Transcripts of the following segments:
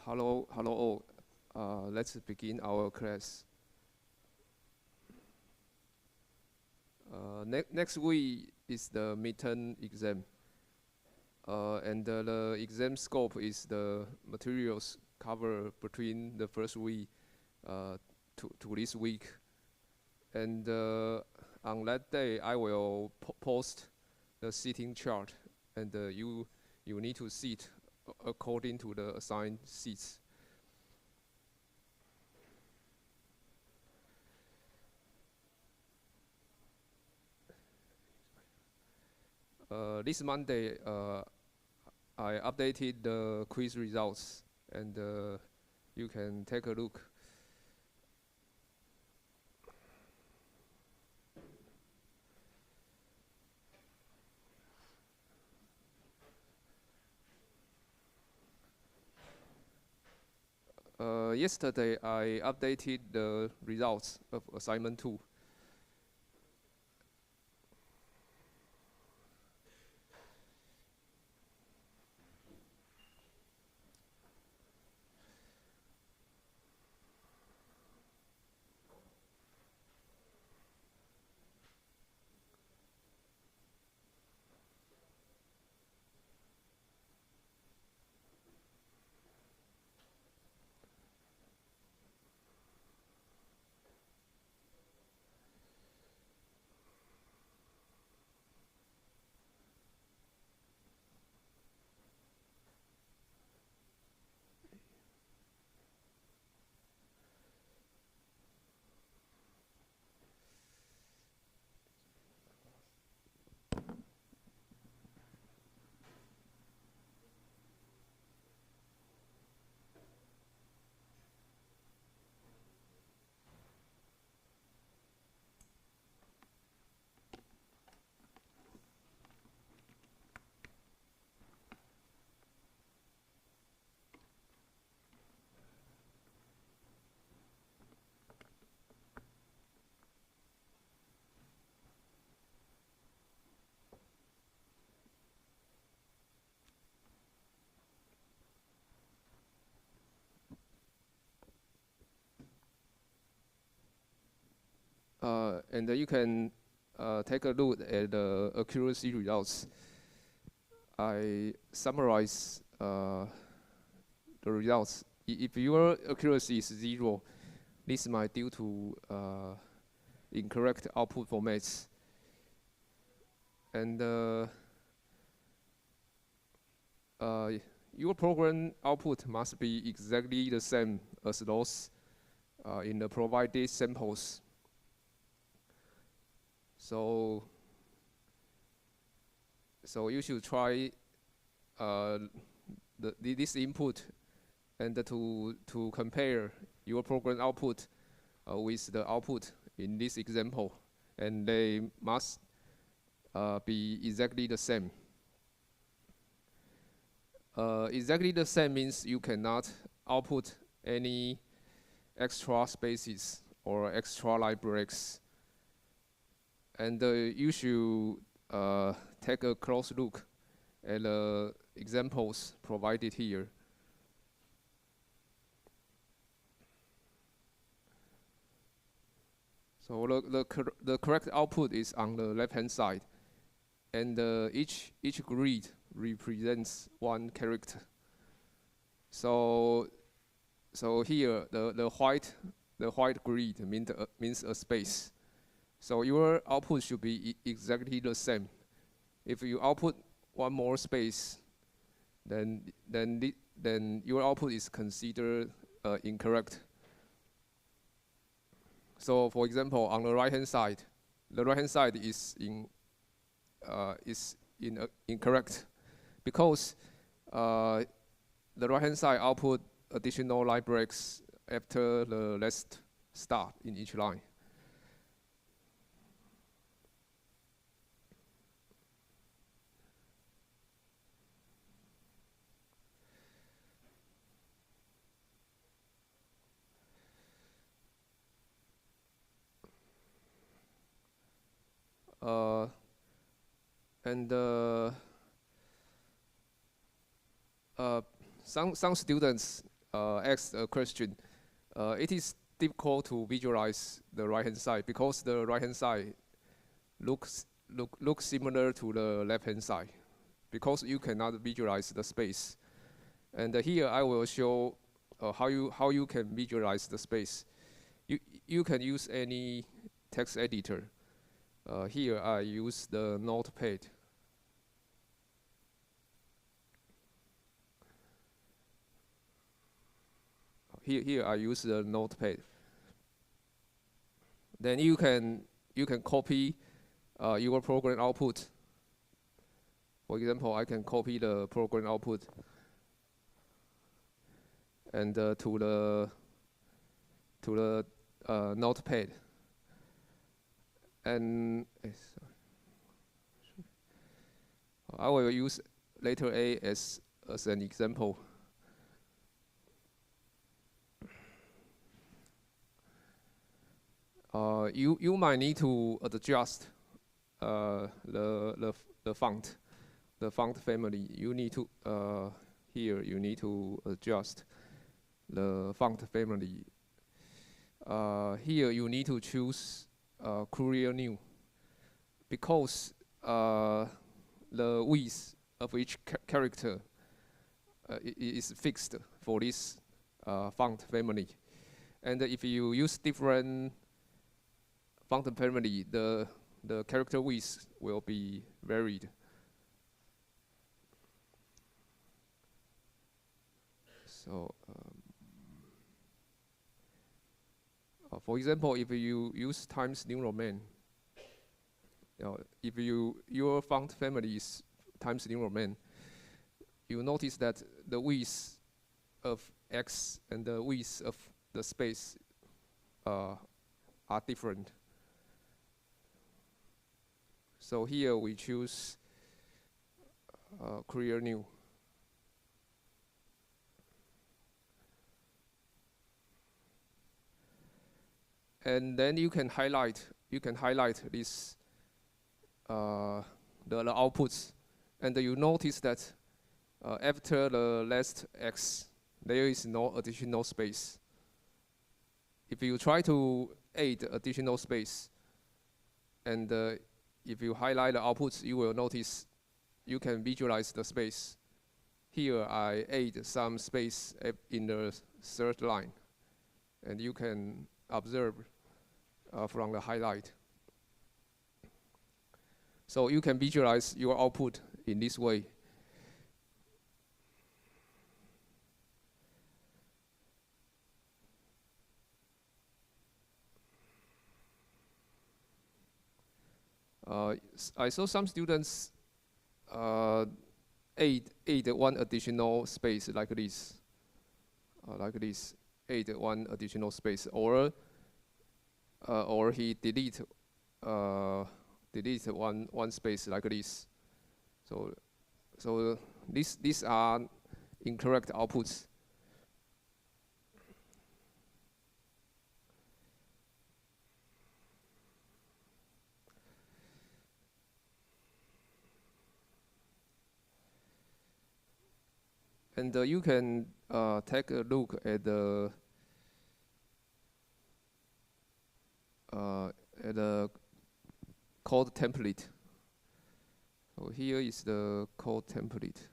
Hello all. Let's begin our class. Next week is the midterm exam, and the exam scope is the materials covered between the first week to this week. And on that day, I will post the seating chart, and you need to sit according to the assigned seats. This Monday, I updated the quiz results, and you can take a look. Yesterday, I updated the results of assignment 2. And you can take a look at the accuracy results. I summarize the results. If your accuracy is 0, this might due to incorrect output formats. And your program output must be exactly the same as those in the provided samples. So you should try this input and to compare your program output with the output in this example, and they must be exactly the same. Exactly the same means you cannot output any extra spaces or extra line breaks. And you should take a close look at the examples provided here. So the correct output is on the left-hand side, and each grid represents one character. So here the white grid means a space. So your output should be exactly the same. If you output one more space, then your output is considered incorrect. So for example, on the right-hand side, is incorrect because the right-hand side output additional line breaks after the last start in each line. And some students asked a question. It is difficult to visualize the right hand side because the right hand side looks similar to the left hand side because you cannot visualize the space. And here I will show how you can visualize the space. You can use any text editor. Here I use the Notepad. Here I use the Notepad. Then you can copy your program output. For example, I can copy the program output and to the Notepad. And I will use letter A as an example. You might need to adjust the font family. You need to here you need to adjust the font family. Here you need to choose Courier New because the width of each character is fixed for this font family. And if you use different font family, the character width will be varied. So, for example, if you use Times New Roman, if your font family is Times New Roman, you notice that the width of X and the width of the space are different. So here we choose Courier New. And then you can highlight this the outputs, and you notice that after the last X, there is no additional space. If you try to add additional space, and if you highlight the outputs, you will notice you can visualize the space. Here I add some space in the third line, and you can observe from the highlight. So you can visualize your output in this way. I saw some students add one additional space like this, add one additional space, or he delete one space like this. So these are incorrect outputs. And you can take a look at the code template. So here is the code template.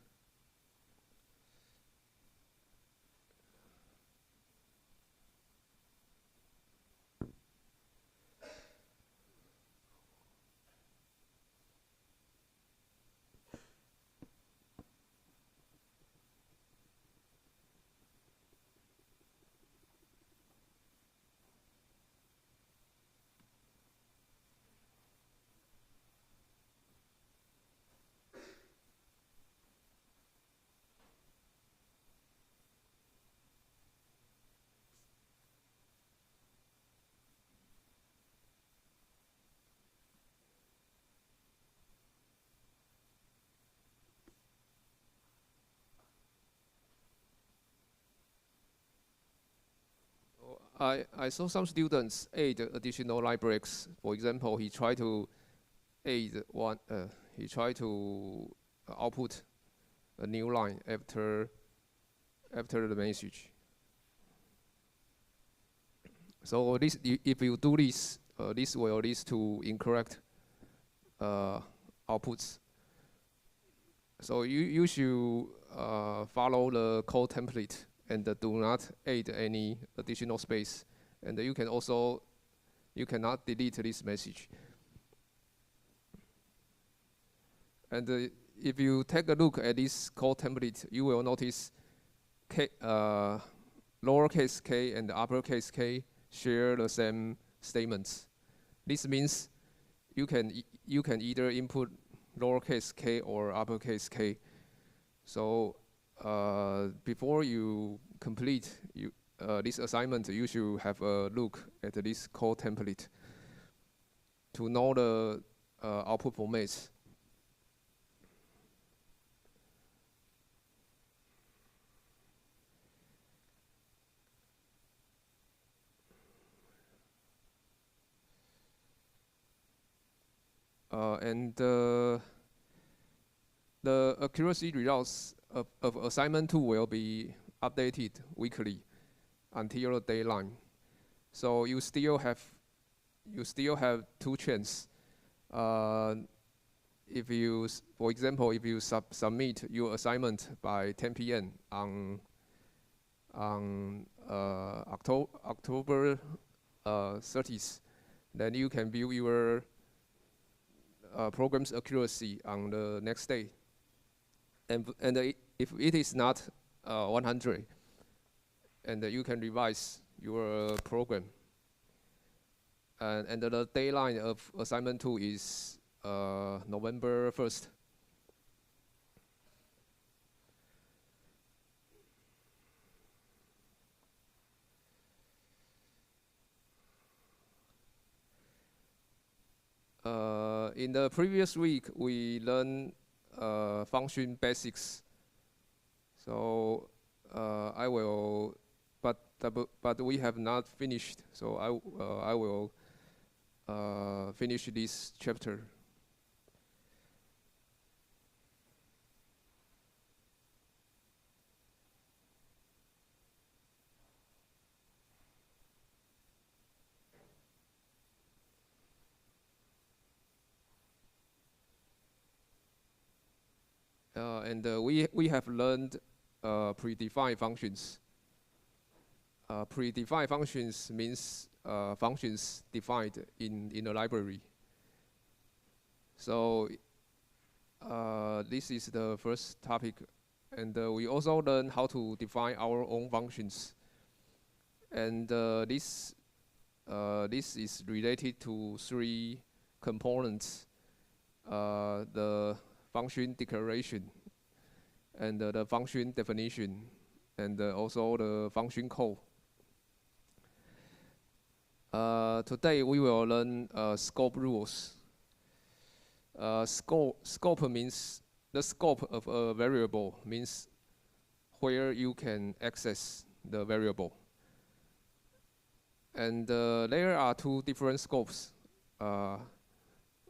I saw some students add additional line breaks. For example, he tried to add one. He tried to output a new line after after the message. So this, if you do this, this will lead to incorrect outputs. So you should follow the code template and do not add any additional space. And you cannot delete this message. And if you take a look at this code template, you will notice lowercase k and uppercase k share the same statements. This means you can either input lowercase k or uppercase k. So before you complete this assignment, you should have a look at this code template to know the output formats. And the accuracy results of assignment 2 will be updated weekly until the deadline. So you still have 2 chances. If you, for example, if you submit your assignment by 10 p.m. on October 30th, then you can view your program's accuracy on the next day. And if it is not 100, and you can revise your program. And the deadline of assignment 2 is November 1st. In the previous week, we learned function basics. So I will, but we have not finished. So I will finish this chapter. And we have learned predefined functions. Predefined functions means functions defined in a library. So this is the first topic, and we also learn how to define our own functions. And this is related to 3 components: the function declaration, and the function definition, and also the function call. Today we will learn scope rules. Scope means the scope of a variable, means where you can access the variable. And there are 2 different scopes.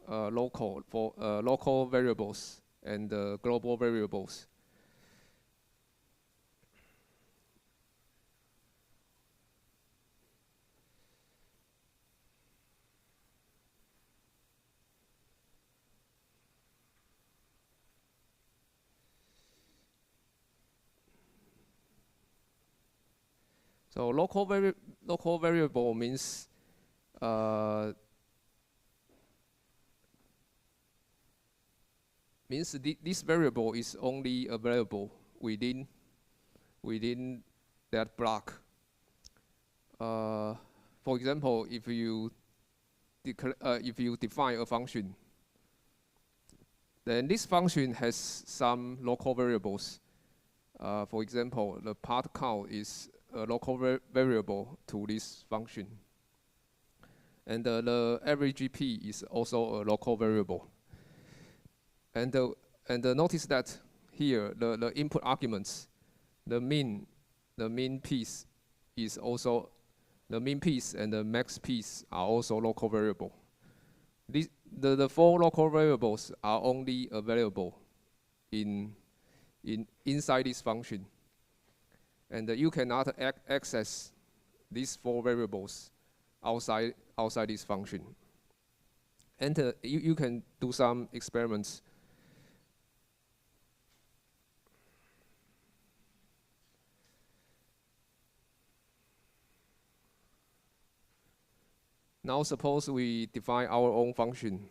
Local variables and global variables. So local variable means this variable is only available within that block. For example, if you define a function, then this function has some local variables. For example, the part count is a local variable to this function, and the average p is also a local variable. And notice that here the input arguments, the mean piece is also, the mean piece and the max piece are also local variable. The 4 local variables are only available inside this function. and you cannot access these 4 variables outside this function. And you can do some experiments. Now suppose we define our own function.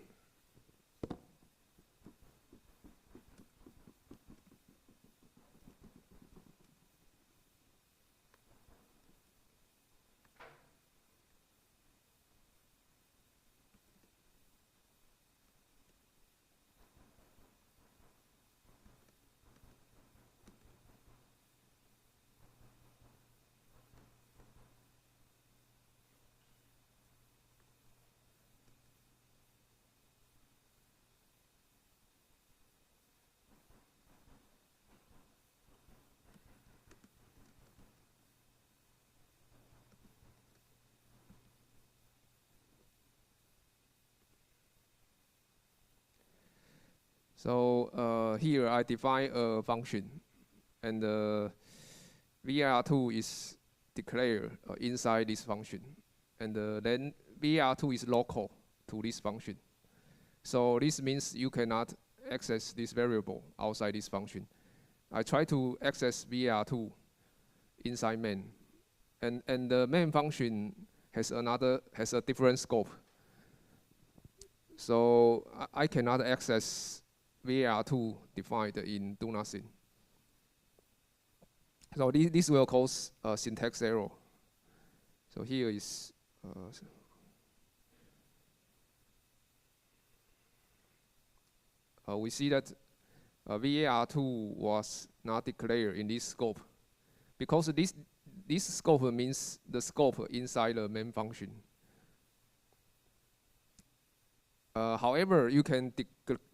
So here I define a function, and VAR2 is declared inside this function, and then VAR2 is local to this function. So this means you cannot access this variable outside this function. I try to access VAR2 inside main, and the main function has a different scope. So I cannot access VAR2 defined in do nothing. So this will cause a syntax error. So here is we see that VAR2 was not declared in this scope, because this scope means the scope inside the main function. However, you can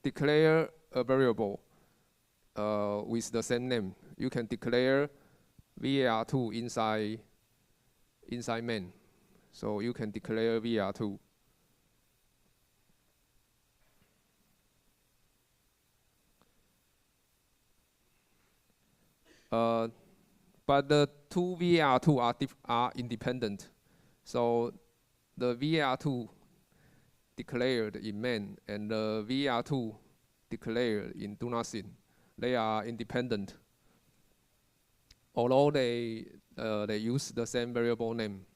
declare a variable with the same name. You can declare VAR2 inside main. So you can declare VAR2. But the two VAR2 are independent. So the VAR2 declared in main and the VAR2 declared in do nothing, they are independent, although they use the same variable name.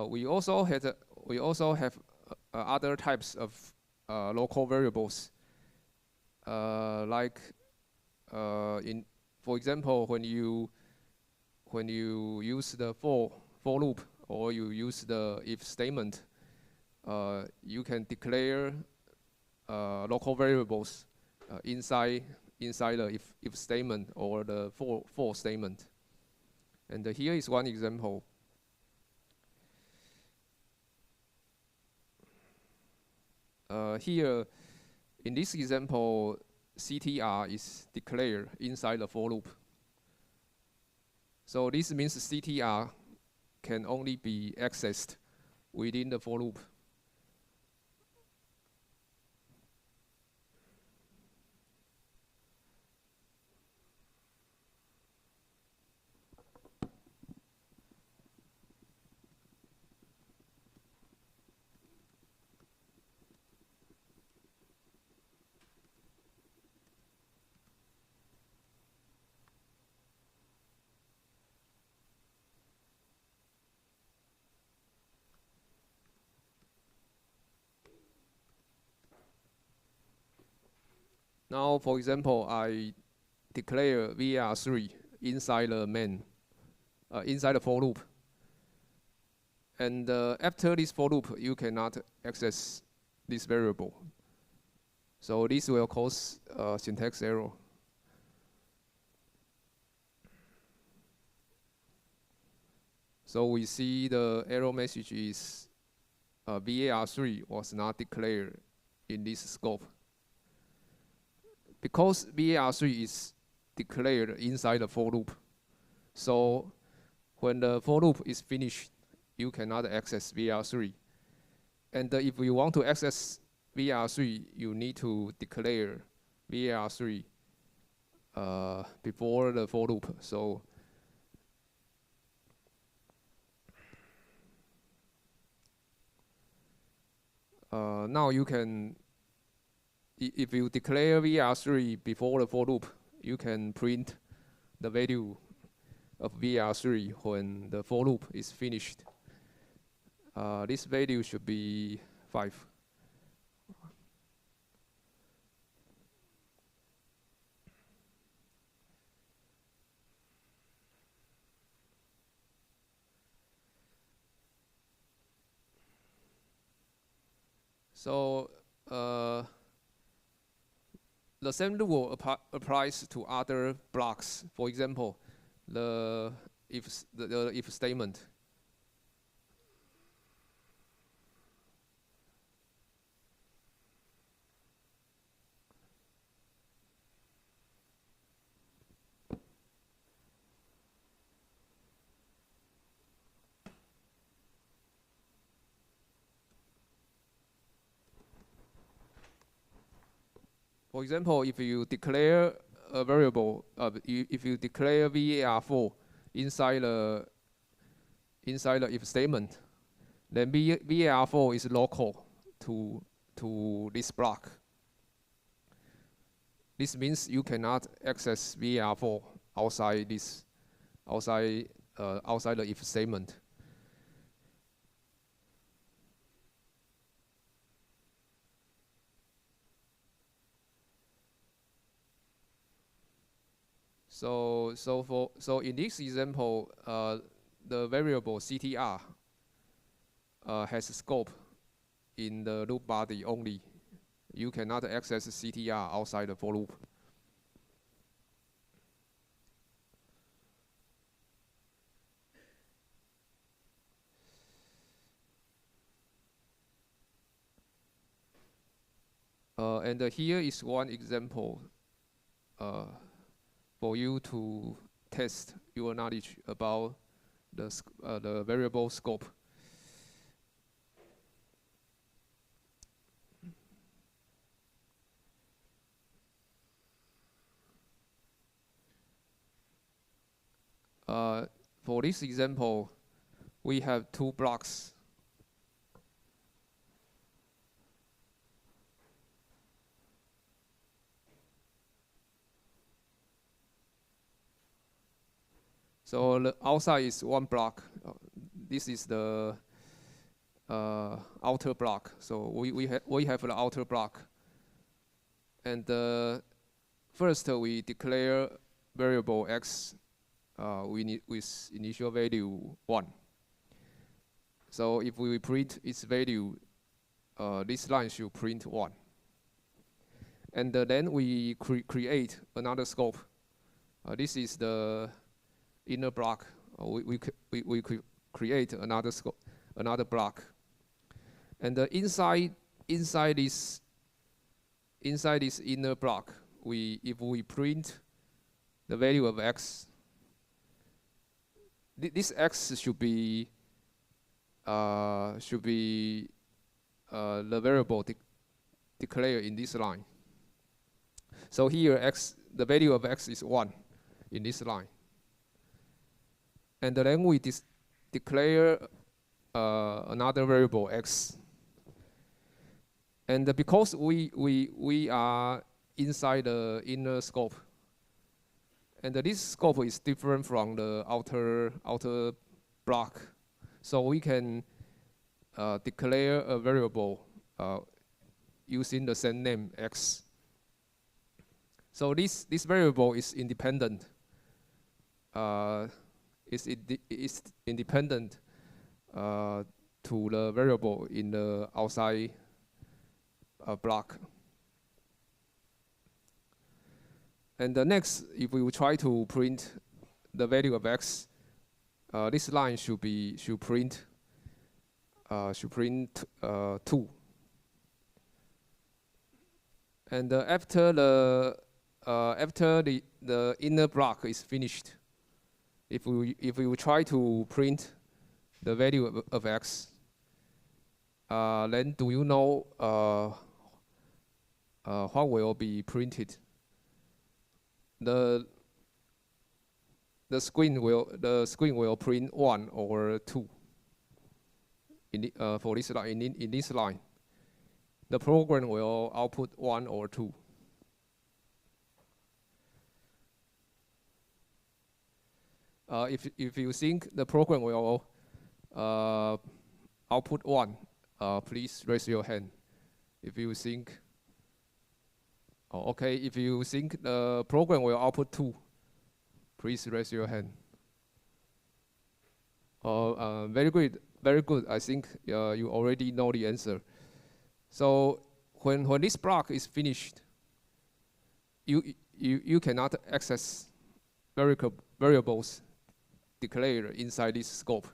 We also have other types of local variables, like for example, when you use the for loop, or you use the if statement, you can declare local variables inside the if statement or the for statement. And here is one example. Here, in this example, CTR is declared inside the for loop. So this means CTR can only be accessed within the for loop. Now, for example, I declare VAR3 inside the main, inside the for loop. And after this for loop, you cannot access this variable. So this will cause syntax error. So we see the error message is VAR3 was not declared in this scope. Because VAR3 is declared inside the for loop, so when the for loop is finished, you cannot access VR3. And if you want to access VR3, you need to declare VR3 before the for loop. So now you can, if you declare VR3 before the for loop, you can print the value of VR3 when the for loop is finished. This value should be 5. So the same rule applies to other blocks. For example, the if statement. For example, if you declare a variable, if you declare var4 inside the if statement, then var4 is local to this block. This means you cannot access var4 outside the if statement. So in this example, the variable CTR has a scope in the loop body only. You cannot access CTR outside the for loop. And here is one example for you to test your knowledge about the variable scope. For this example, we have 2 blocks. So the outside is 1 block. This is the outer block. So we have the outer block. And first we declare variable x with initial value 1. So if we print its value, this line should print 1. And then we create another scope. This is the inner block. We create another scope, another block. And inside this inner block, if we print the value of x, this x should be the variable declared in this line. So here the value of x is 1 in this line. And then we declare another variable x. And because we are inside the inner scope, and this scope is different from the outer block, so we can declare a variable using the same name x. So this variable is independent. Is independent to the variable in the outside block. And next, if we will try to print the value of x, this line should print 2. And after the inner block is finished, if we will try to print the value of x, then do you know what will be printed? The screen will print 1 or 2 for this line. In this line, the program will output 1 or 2. If you think the program will output 1, please raise your hand. If you think, okay, if you think the program will output 2, please raise your hand. Very good, very good. I think you already know the answer. So when this block is finished, you cannot access variables declared inside this scope.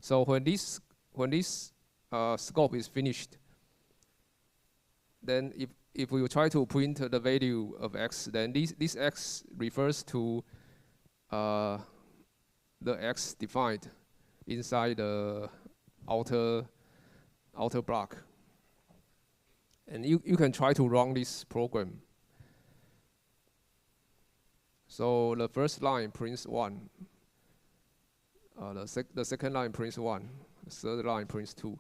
So when this scope is finished, then if we try to print the value of x, then this x refers to the x defined inside the outer block. And you can try to run this program. So the first line prints 1. The second line prints 1. The third line prints 2.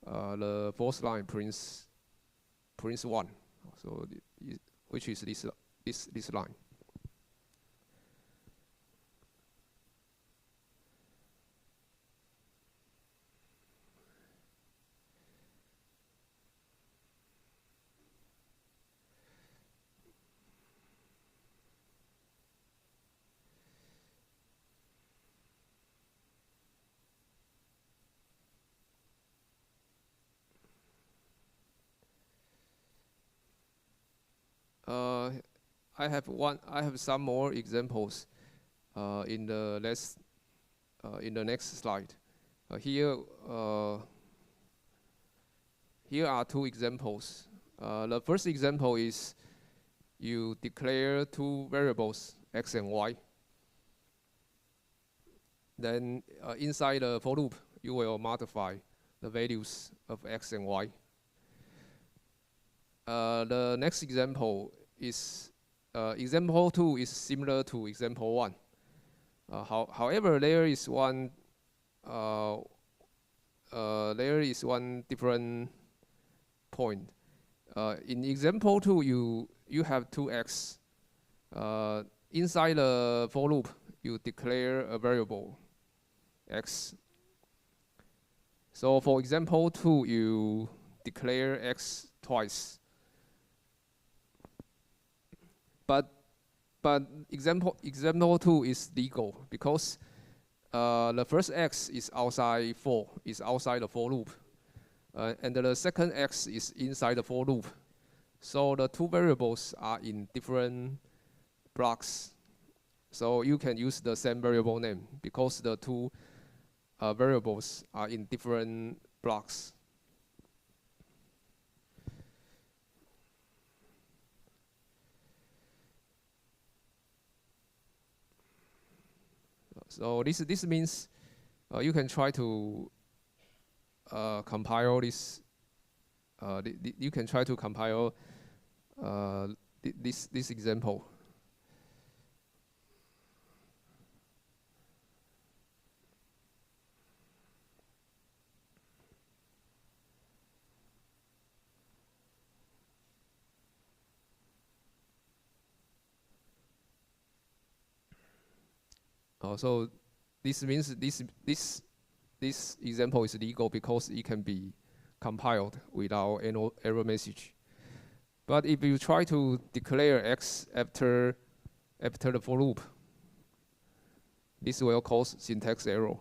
The fourth line prints 1. So which is this line. I have some more examples in the next slide. Here are 2 examples. The first example is you declare 2 variables, x and y. Then inside the for loop, you will modify the values of x and y. The next example is example 2 is similar to example 1. However, there is one different point. In example 2, you have 2x. Inside the for loop, you declare a variable x. So for example 2, you declare x twice. But example 2 is legal because the first x is outside the for loop, and the second x is inside the for loop. So the 2 variables are in different blocks. So you can use the same variable name because the 2 variables are in different blocks. So this means you can try to compile this. You can try to compile this example. So this means this example is legal because it can be compiled without any error message. But if you try to declare x after the for loop, this will cause syntax error.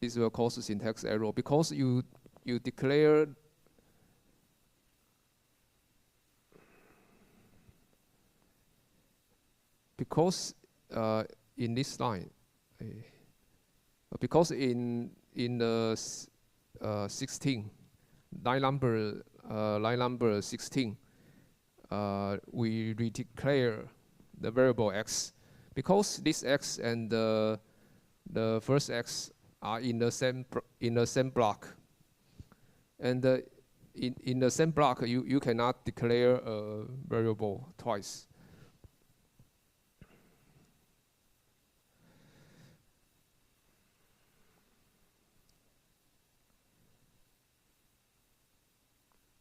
This will cause syntax error because you declare because in this line, because in the 16 line number 16, we redeclare the variable x because this x and the the first x are in the same block, and in the same block you cannot declare a variable twice.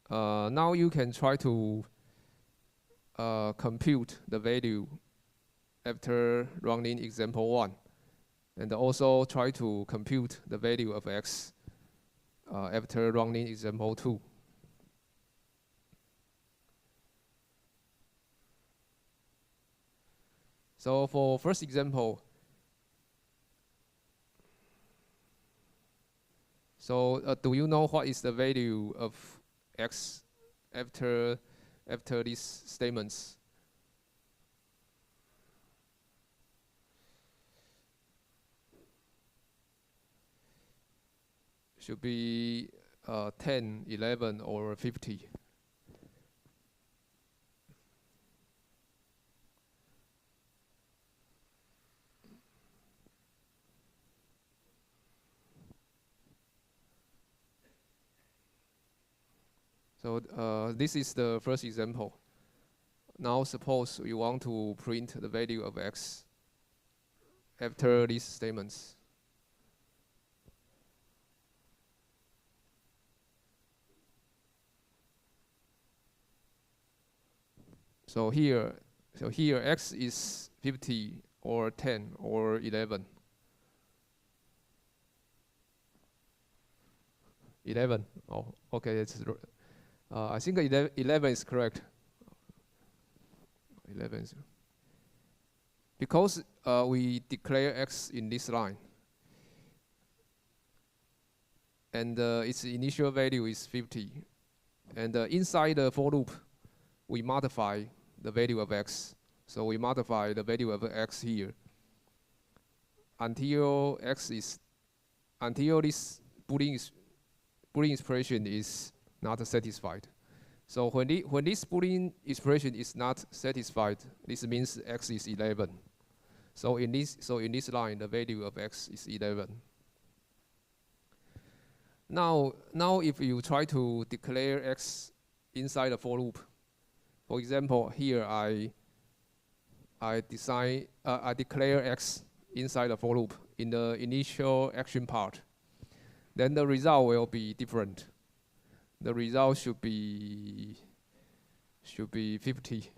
Now you can try to compute the value after running example 1, and also try to compute the value of x after running example 2. So for first example, so do you know what is the value of x after these statements? Should be 10, 11, or 50. So this is the first example. Now suppose we want to print the value of x after these statements. So here x is 50 or 10 or 11. 11. Oh, okay. I think 11 is correct. 11 is because we declare x in this line, and its initial value is 50, and inside the for loop, we modify the value of x. So we modify the value of x here until this Boolean expression is not satisfied. So when this Boolean expression is not satisfied, this means x is 11. So in this line, the value of x is 11. Now if you try to declare x inside the for loop, for example, here I declare x inside the for loop in the initial action part, then the result will be different. The result should be 50.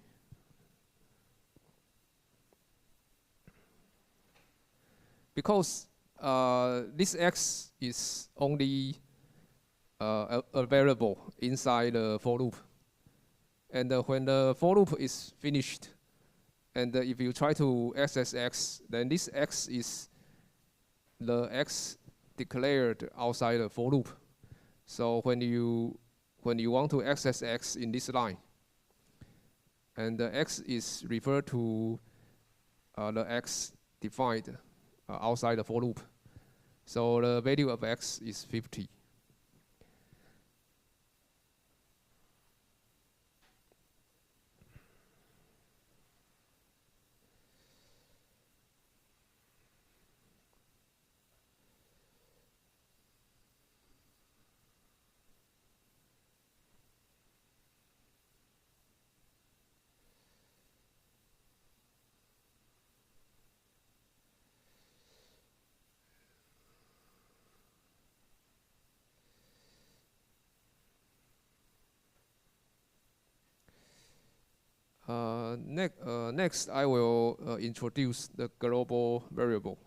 Because this x is only a variable inside the for loop. And when the for loop is finished, and if you try to access x, then this x is the x declared outside the for loop. So when you want to access x in this line, and the x is referred to the x defined outside the for loop. So the value of x is 50. Next, I will introduce the global variable.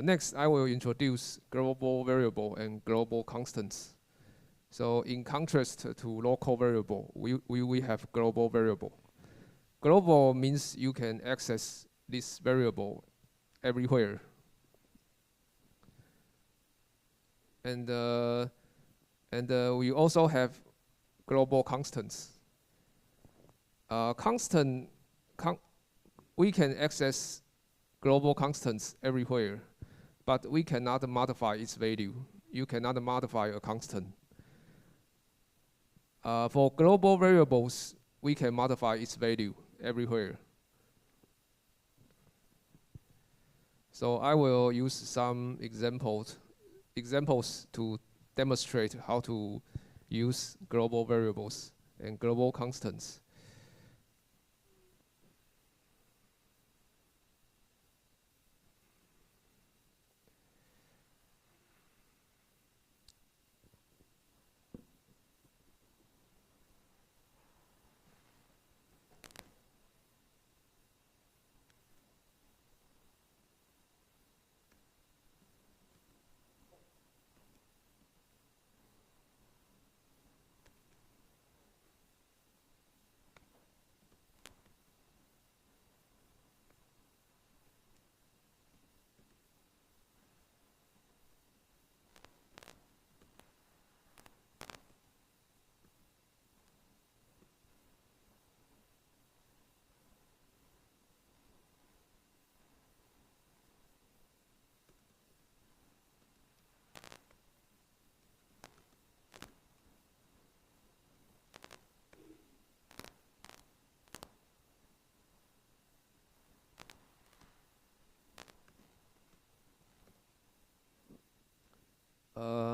Next, I will introduce global variable and global constants. So in contrast to local variable, we have global variable. Global means you can access this variable everywhere. And we also have global constants. We can access global constants everywhere, but we cannot modify its value. You cannot modify a constant. For global variables, we can modify its value everywhere. So I will use some examples to demonstrate how to use global variables and global constants.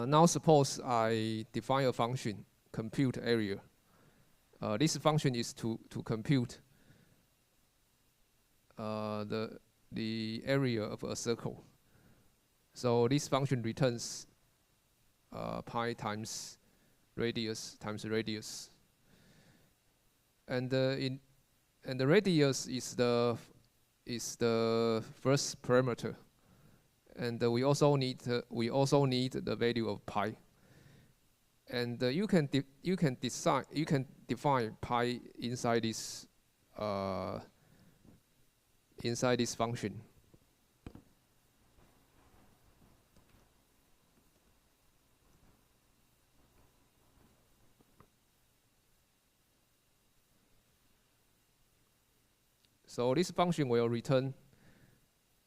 Now suppose I define a function, compute area. This function is to compute the area of a circle. So this function returns pi times radius times radius, and the radius is the first parameter, and we also need the value of pi. And you can define pi inside this function. So this function will return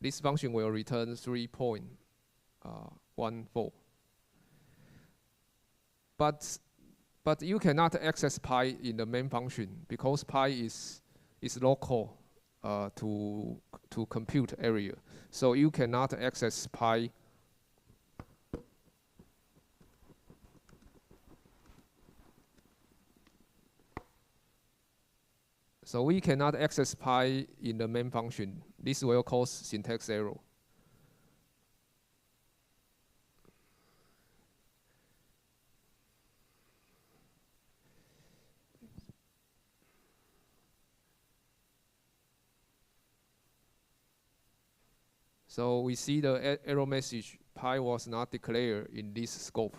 3.14. But you cannot access pi in the main function because pi is local to compute area. So you cannot access pi. So we cannot access pi in the main function. This will cause syntax error. So we see the error message, pi was not declared in this scope.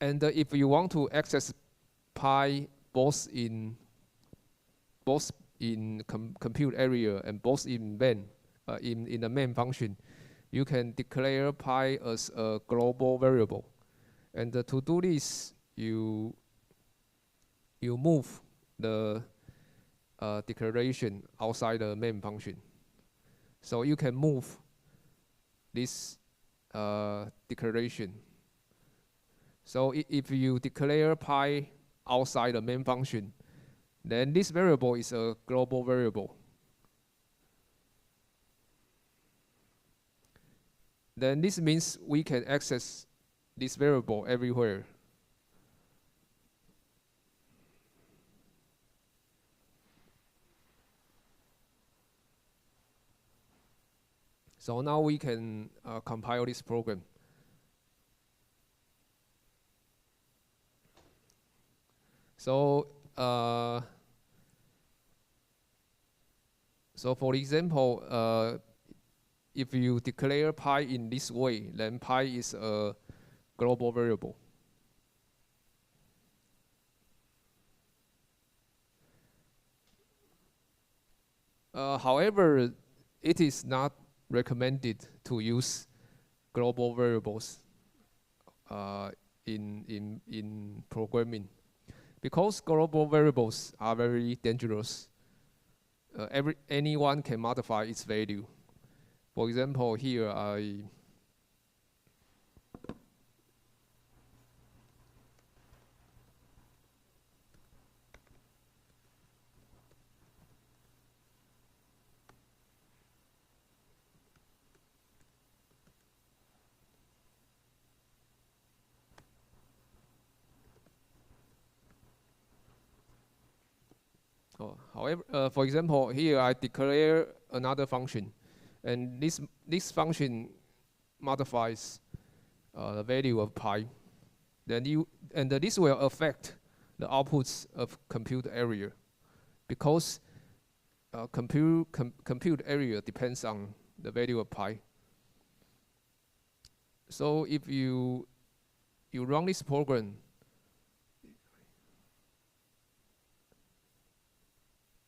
And if you want to access pi both in compute area and both in the main function, you can declare pi as a global variable. And to do this, you move the declaration outside the main function. So you can move this declaration. So if you declare pi outside the main function, then this variable is a global variable. Then this means we can access this variable everywhere. So now we can compile this program. So for example, if you declare pi in this way, then pi is a global variable. However, it is not recommended to use global variables in programming, because global variables are very dangerous. Anyone can modify its value. For example, here however, for example, here I declare another function, and this function modifies the value of pi. Then this will affect the outputs of compute area, because compute area depends on the value of pi. So if you run this program,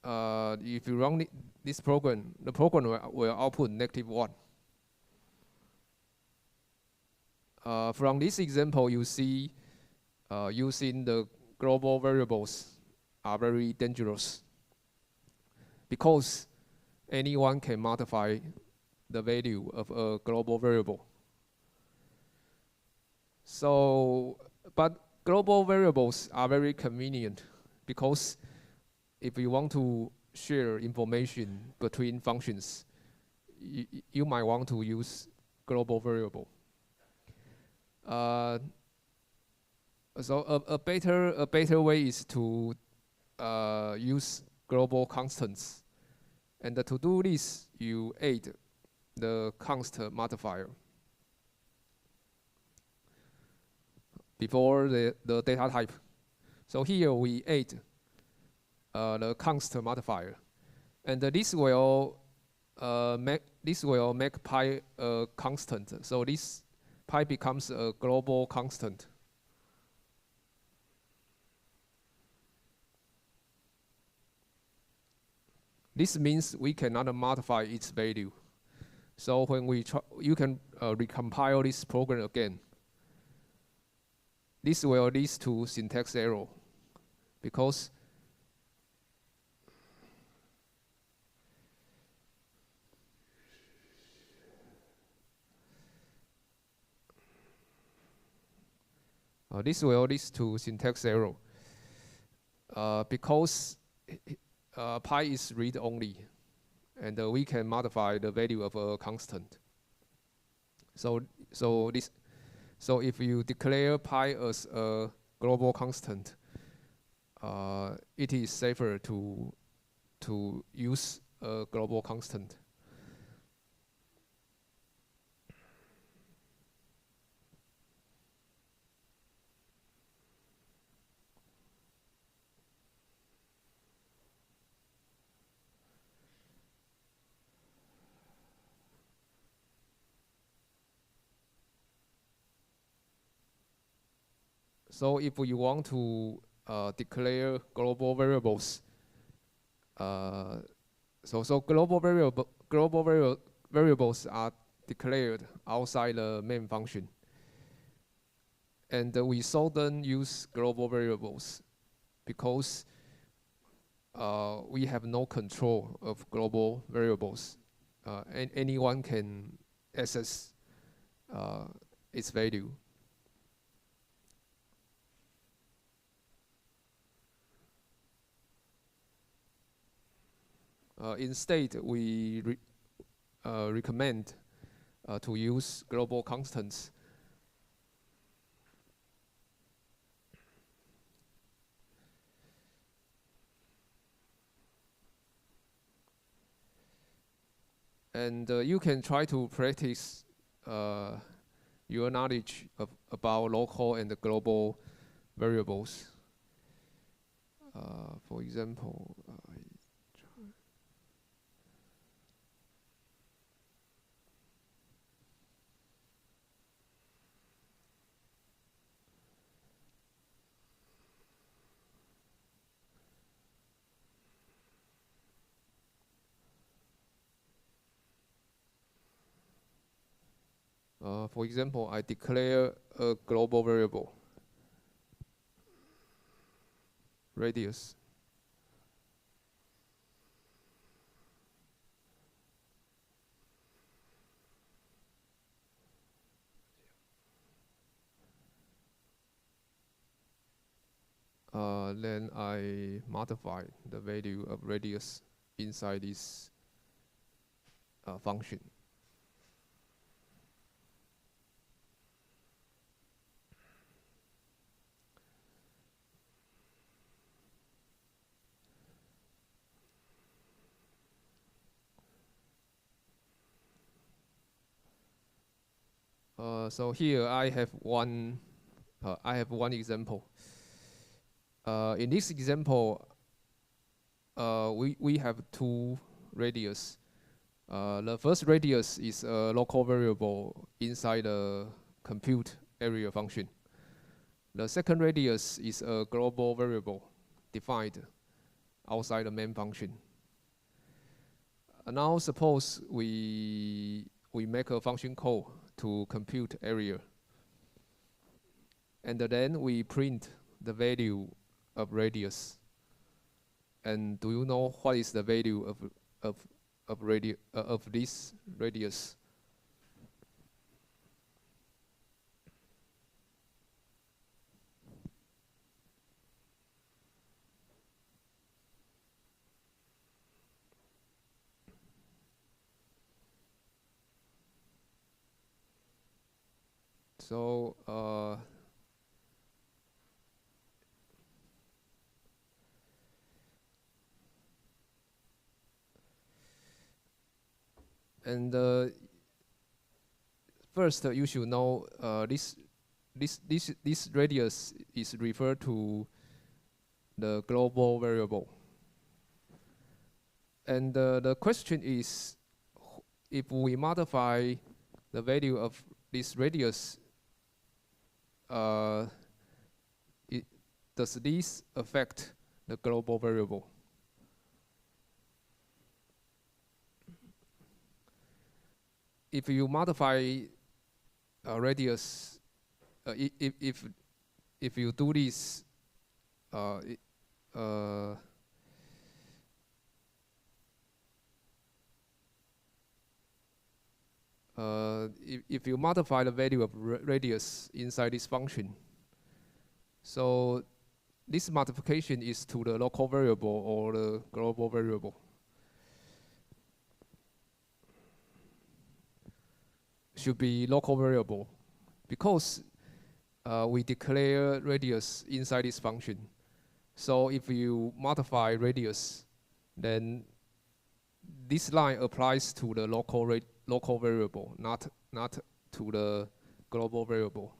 if you run this program, the program will output -1. From this example, you see using the global variables are very dangerous, because anyone can modify the value of a global variable. So, but global variables are very convenient, because if you want to share information between functions, you might want to use global variable. So a better way is to use global constants, and to do this, you add the const modifier before the data type. So here we add the const modifier, and this will make pi a constant. So this pi becomes a global constant. This means we cannot modify its value. So when we try, you can recompile this program again. This will lead to syntax error, because this will lead to syntax error, because pi is read only, and we can modify the value of a constant. So if you declare pi as a global constant, it is safer to use a global constant. So if you want to declare global variables, so global variables are declared outside the main function, and we seldom use global variables, because we have no control of global variables. Anyone can access its value. Instead, we recommend to use global constants. And you can try to practice your knowledge about local and global variables. For example, I declare a global variable, radius. then I modify the value of radius inside this function. So here I have one example. In this example, we have two radius. The first radius is a local variable inside the compute area function. The second radius is a global variable defined outside the main function. Now suppose we make a function call to compute area, and then we print the value of radius. And do you know what is the value of this radius? So first you should know this radius is referred to the global variable. And the question is, if we modify the value of this radius, does this affect the global variable? If you modify radius, if you do this, if you modify the value of radius inside this function, so this modification is to the local variable or the global variable. Should be local variable, because we declare radius inside this function. So if you modify radius, then this line applies to the local variable, not to the global variable.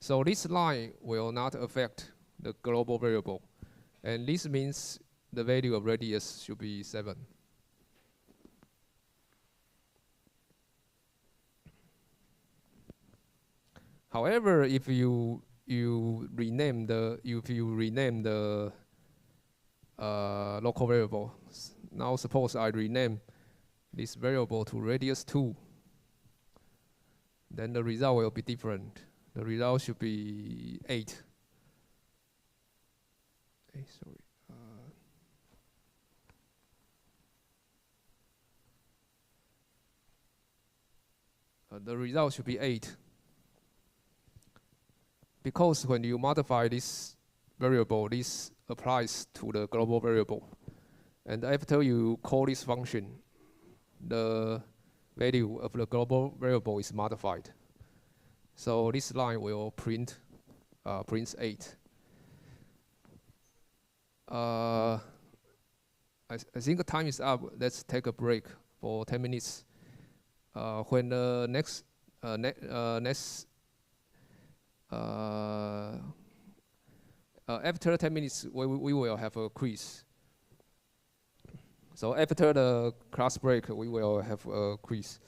So this line will not affect the global variable, and this means the value of radius should be 7. However, if you rename the local variable, now suppose I rename this variable to radius 2, then the result will be different. The result should be 8. Hey, sorry. The result should be 8. Because when you modify this variable, this applies to the global variable. And after you call this function, the value of the global variable is modified. So this line will prints 8. I think the time is up. Let's take a break for 10 minutes. When the next after 10 minutes, we will have a quiz. So after the class break, we will have a quiz.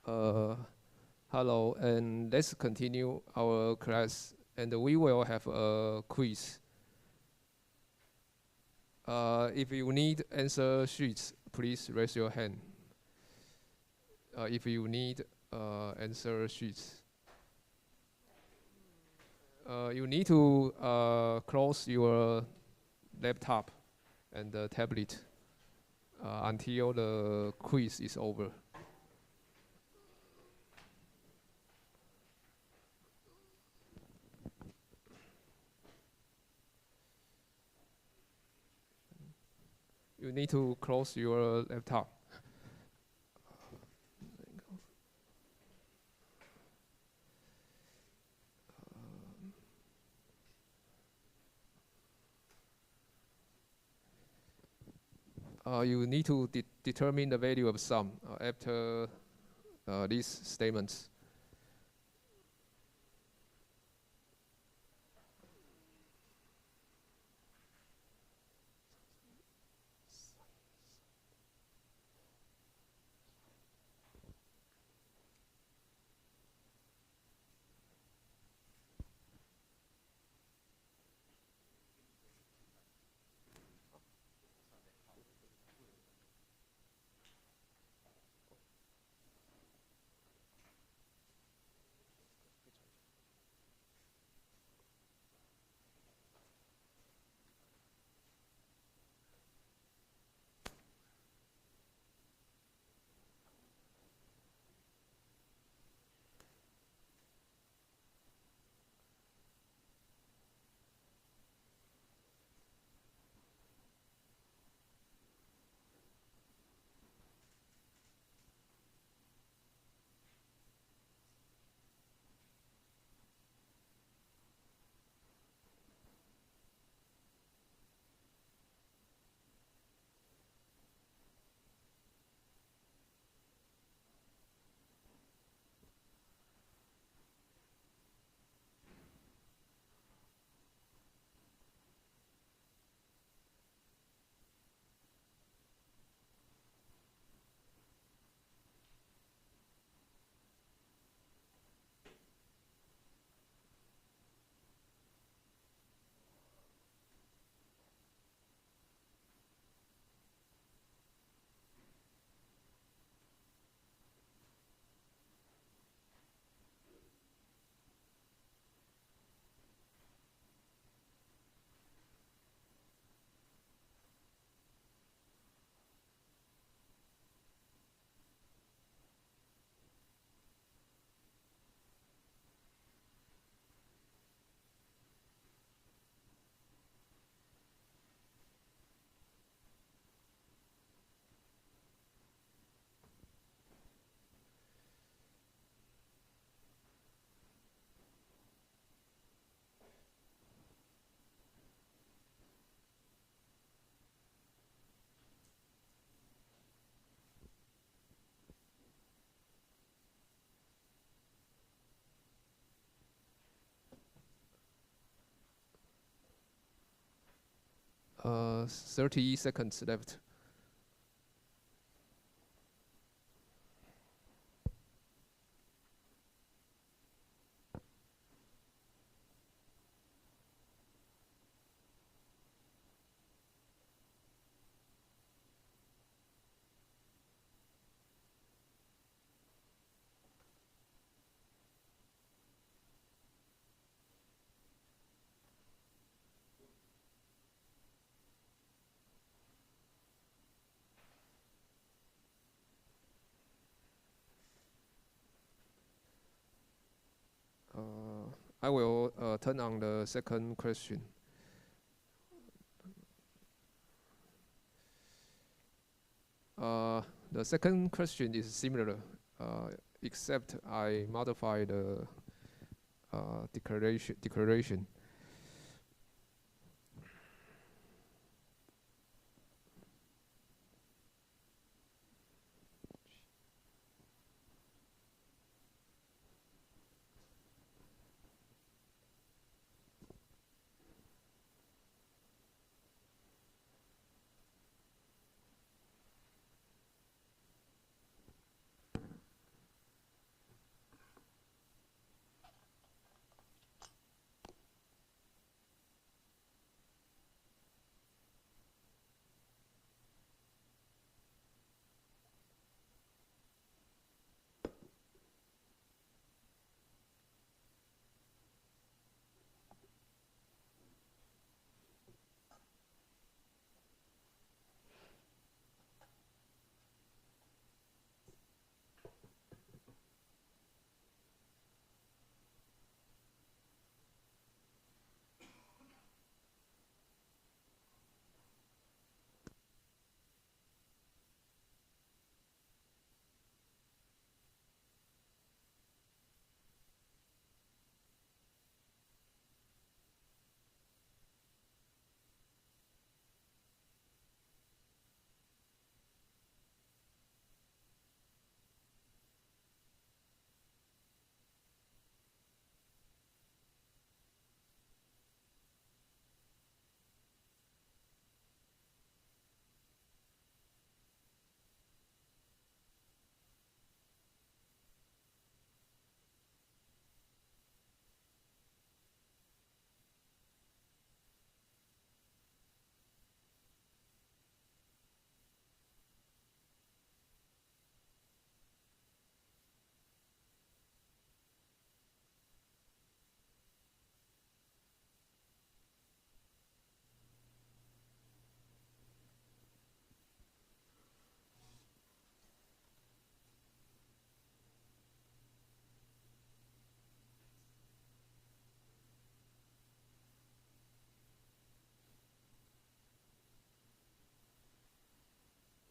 Uh, Hello, and let's continue our class. And we will have a quiz. If you need answer sheets, please raise your hand. If you need answer sheets, you need to close your laptop and the tablet until the quiz is over. You need to close your laptop. You need to determine the value of sum after these statements. Uh, 30 seconds left. I will turn on the second question. The second question is similar, except I modify the declaration.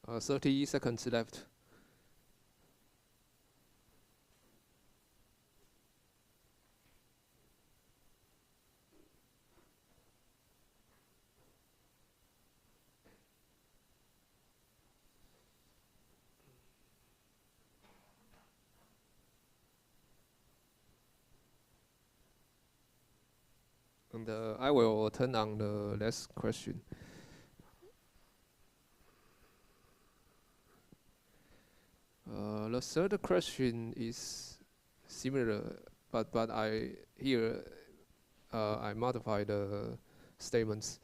30 seconds left. And I will turn on the last question. The third question is similar, but I modify the statements.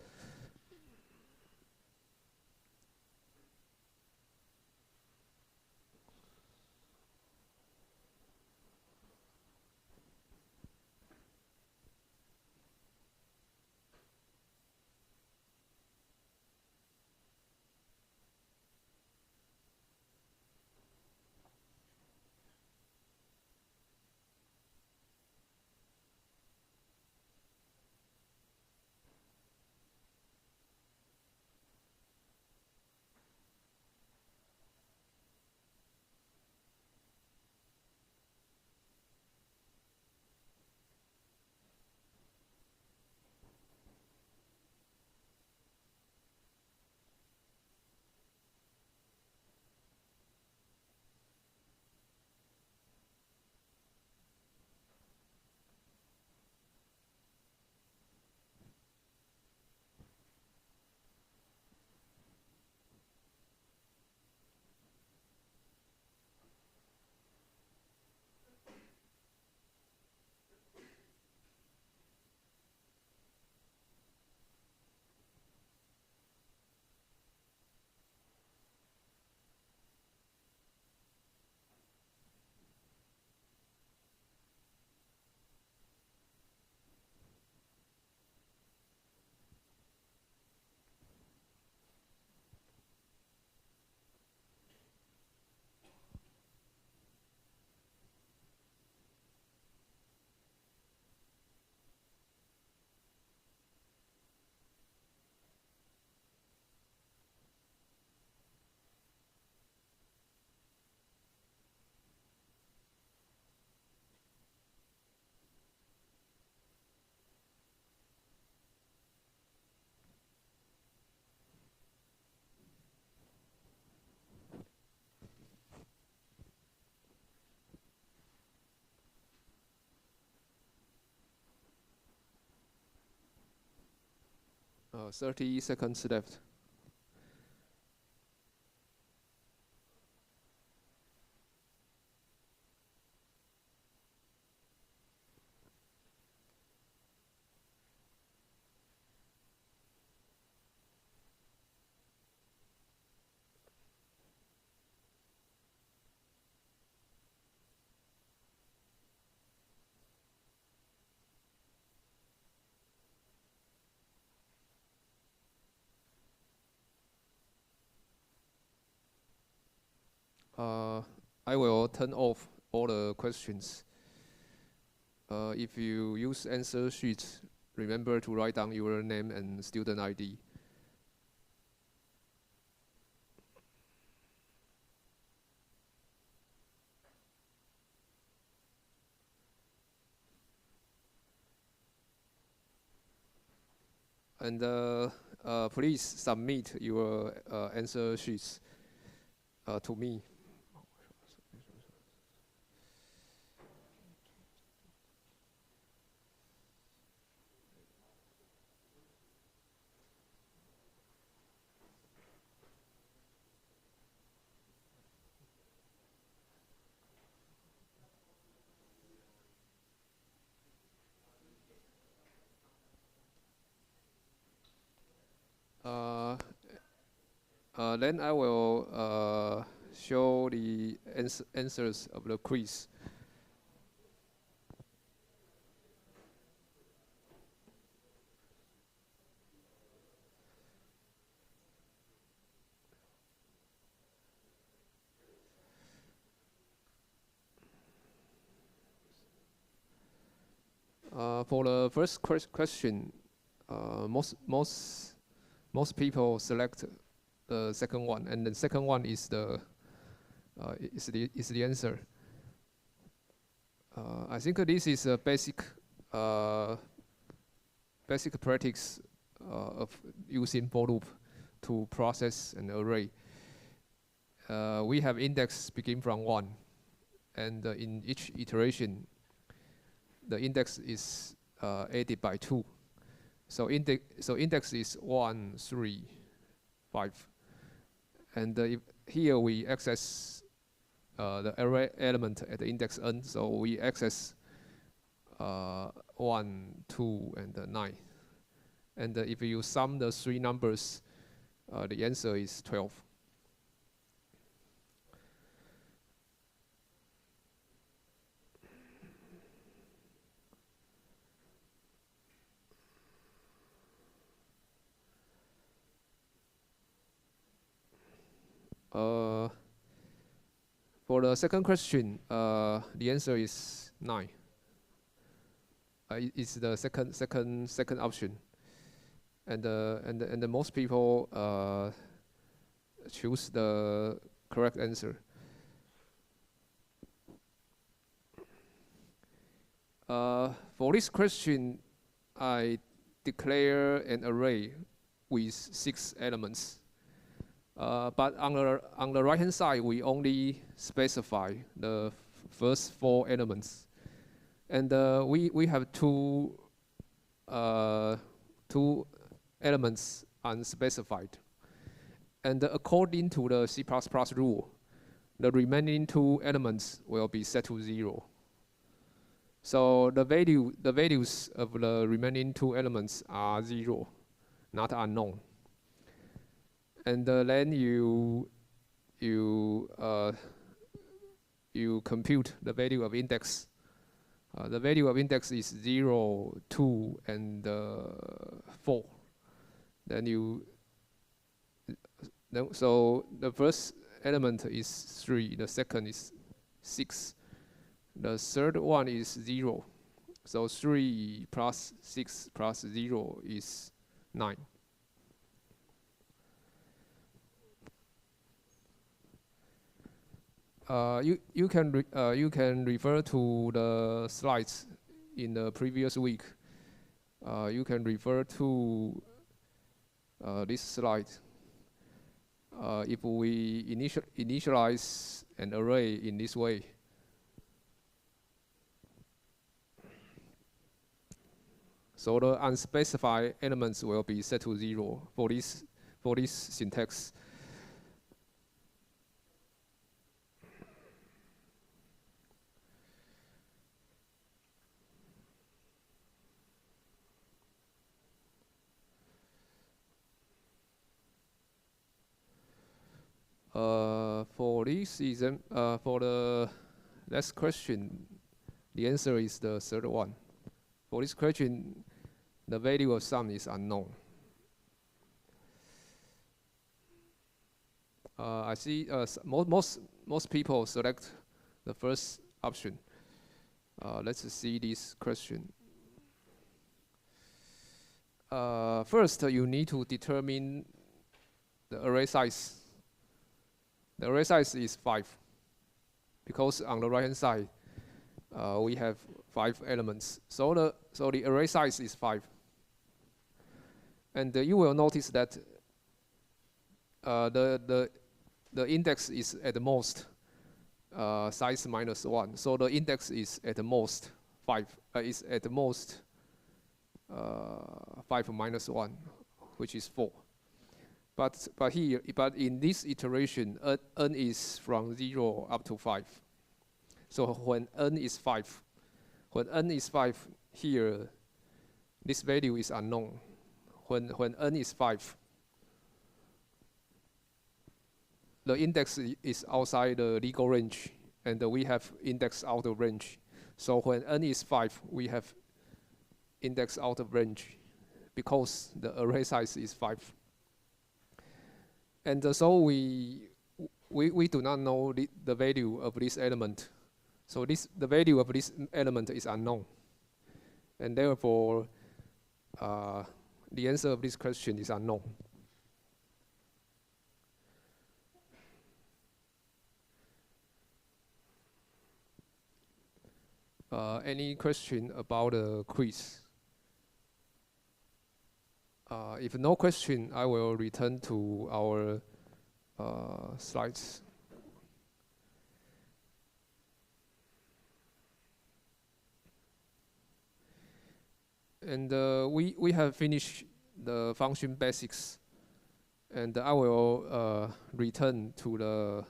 Uh, 30 seconds left. I will turn off all the questions. If you use answer sheets, remember to write down your name and student ID. And please submit your answer sheets to me. Then I will show the answers of the quiz. For the first question, most people select the second one, and the second one is the answer. I think this is a basic practice of using for loop to process an array. We have index begin from 1, and in each iteration, the index is added by 2. So index is 1, 3, 5, and here we access the array element at the index n. So we access 1, 2, and 9. And if you sum the 3 numbers, the answer is 12. For the second question, the answer is 9. It's the second option, and most people choose the correct answer. For this question, I declare an array with 6 elements. But on the right hand side, we only specify the first 4 elements, and we have two elements unspecified. And according to the C++ rule, the remaining 2 elements will be set to 0. So the values of the remaining 2 elements are 0, not unknown. And then you compute the value of index. The value of index is 0, 2, and 4. So the first element is 3, the second is 6, the third one is 0. So 3 plus 6 plus 0 is 9. You can refer to the slides in the previous week. You can refer to this slide. If we initialize an array in this way, so the unspecified elements will be set to 0 for this syntax. For this for the last question, the answer is the third one. For this question, the value of sum is unknown. I see most people select the first option. Let's see this question. First, you need to determine the array size. The array size is 5, because on the right hand side we have 5 elements. So the array size is 5, and you will notice that the index is at the most size minus 1. So the index is at the most 5. Is at the most 5 minus 1, which is 4. But in this iteration, n is from 0 up to 5. So when n is 5, here, this value is unknown. When n is 5, the index is outside the legal range, and we have index out of range. So when n is 5, we have index out of range, because the array size is 5. And so we do not know the value of this element. So the value of this element is unknown. And therefore, the answer of this question is unknown. Any question about the quiz? If no question, I will return to our slides. And we have finished the function basics. And I will return to the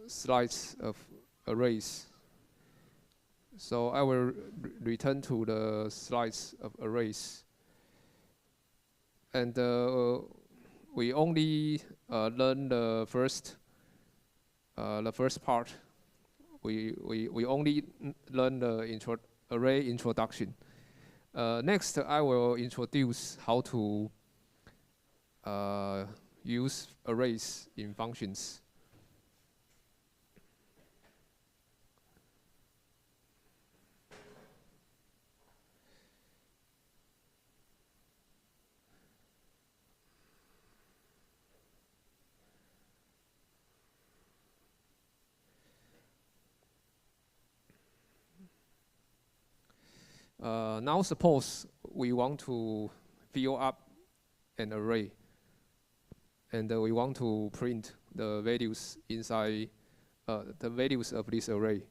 slides of arrays. So I will return to the slides of arrays. And we only learn the first part. We only learn the array introduction. Next, I will introduce how to use arrays in functions. Now suppose we want to fill up an array, and we want to print the values inside the values of this array.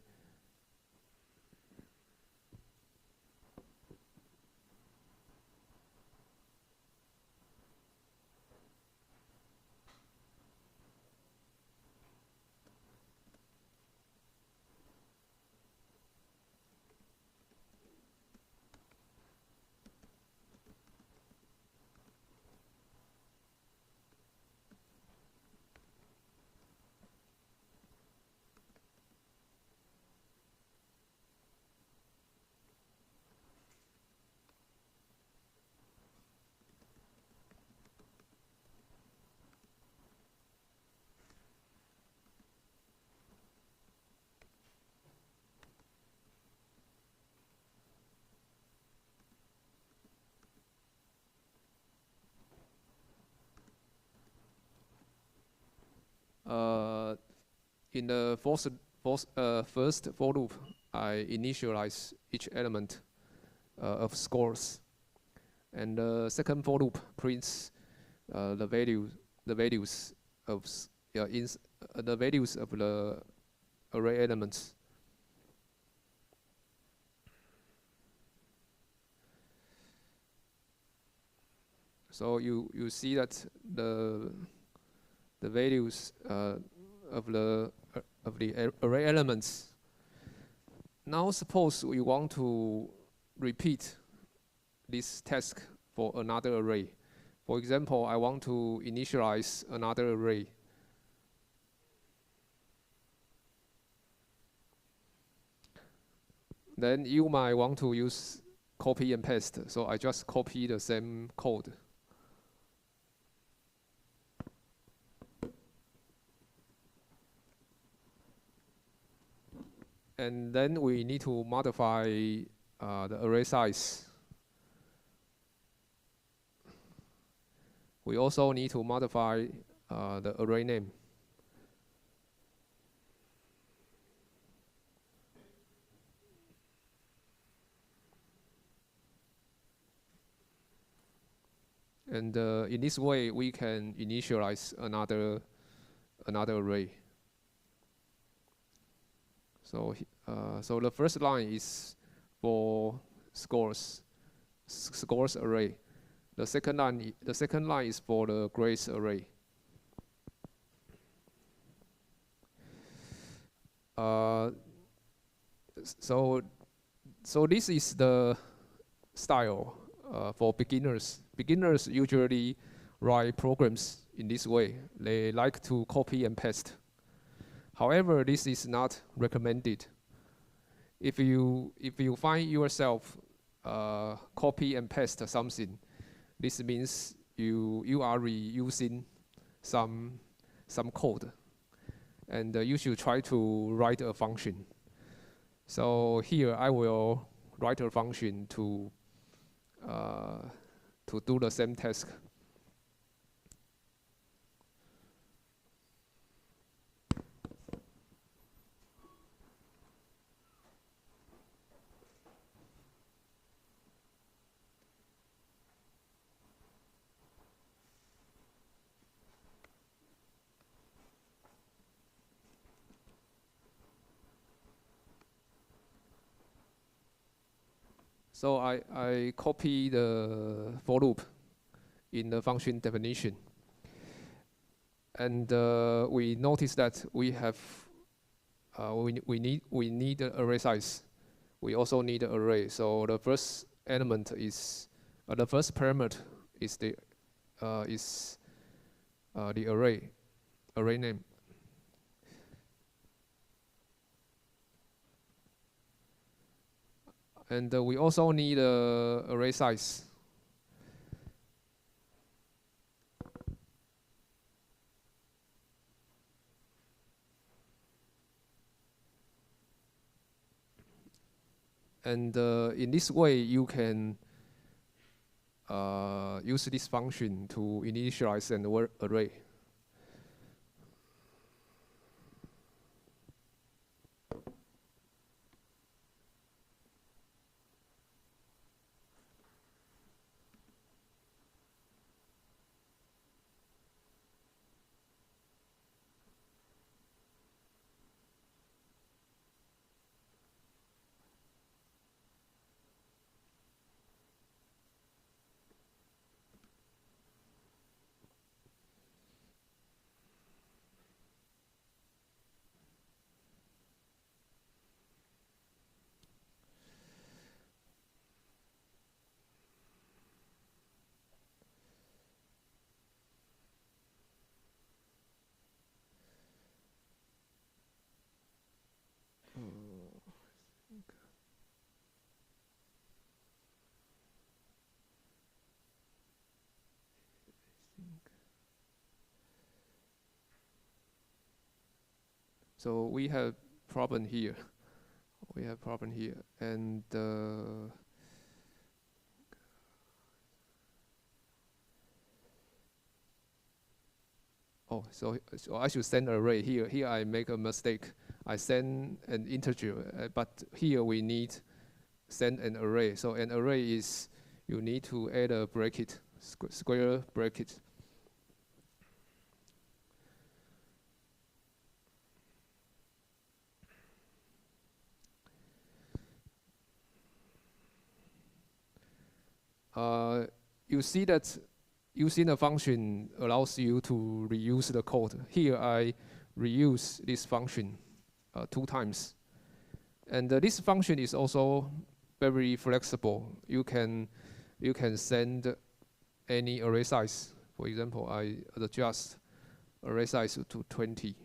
In the first for loop, I initialize each element of scores, and the second for loop prints the values of the values of the array elements. So you see that the values of the array elements. Now suppose we want to repeat this task for another array. For example, I want to initialize another array. Then you might want to use copy and paste. So I just copy the same code. And then we need to modify the array size. We also need to modify the array name. And in this way, we can initialize another array. So the first line is for scores array. The second line is for the grades array. So this is the style for beginners. Beginners usually write programs in this way. They like to copy and paste. However, this is not recommended. If you find yourself copy and paste something, this means you are reusing some code, and you should try to write a function. So here I will write a function to do the same task. So I copy the for loop in the function definition. And we notice that we have we need the array size. We also need the array. So the first element is the first parameter is the array name. And we also need array size. And in this way, you can use this function to initialize an array. So we have problem here. We have problem here, and so I should send array here. Here I make a mistake. I send an integer, but here we need send an array. So an array is you need to add a bracket, square bracket. You see that using a function allows you to reuse the code. Here I reuse this function 2 times. And this function is also very flexible. You can send any array size. For example, I adjust array size to 20.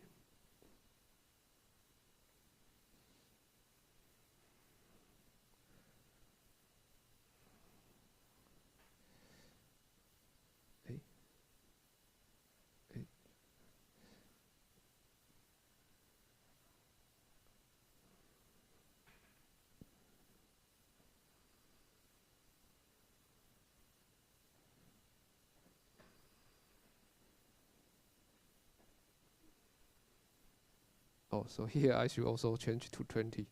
Oh, so here I should also change to 20.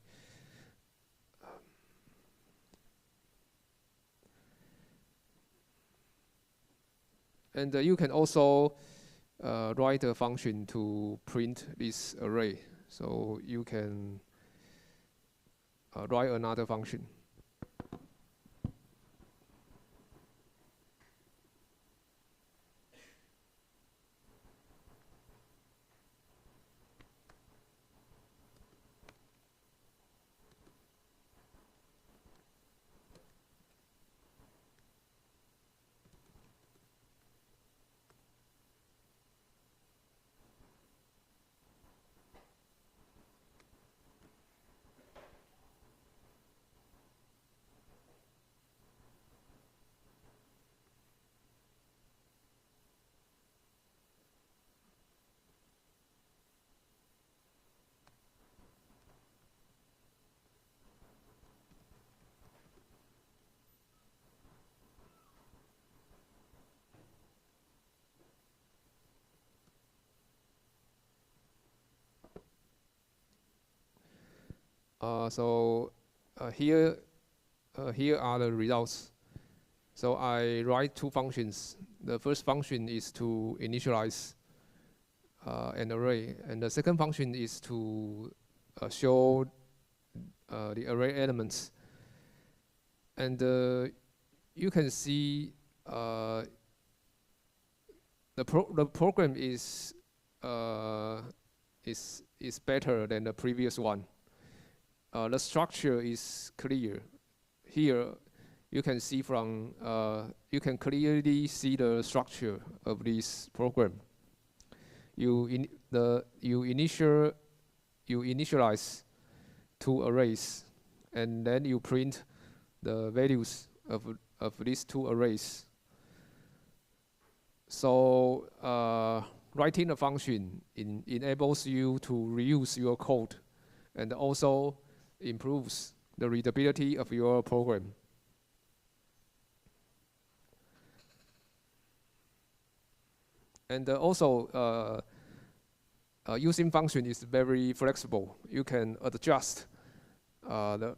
And you can also write a function to print this array. So you can write another function. Here are the results. So I write 2 functions. The first function is to initialize an array, and the second function is to show the array elements. And you can see the program is better than the previous one. The structure is clear. Here, you can see from you can clearly see the structure of this program. You initialize two arrays, and then you print the values of these two arrays. So writing a function enables you to reuse your code, and also improves the readability of your program. And also, using function is very flexible. You can adjust you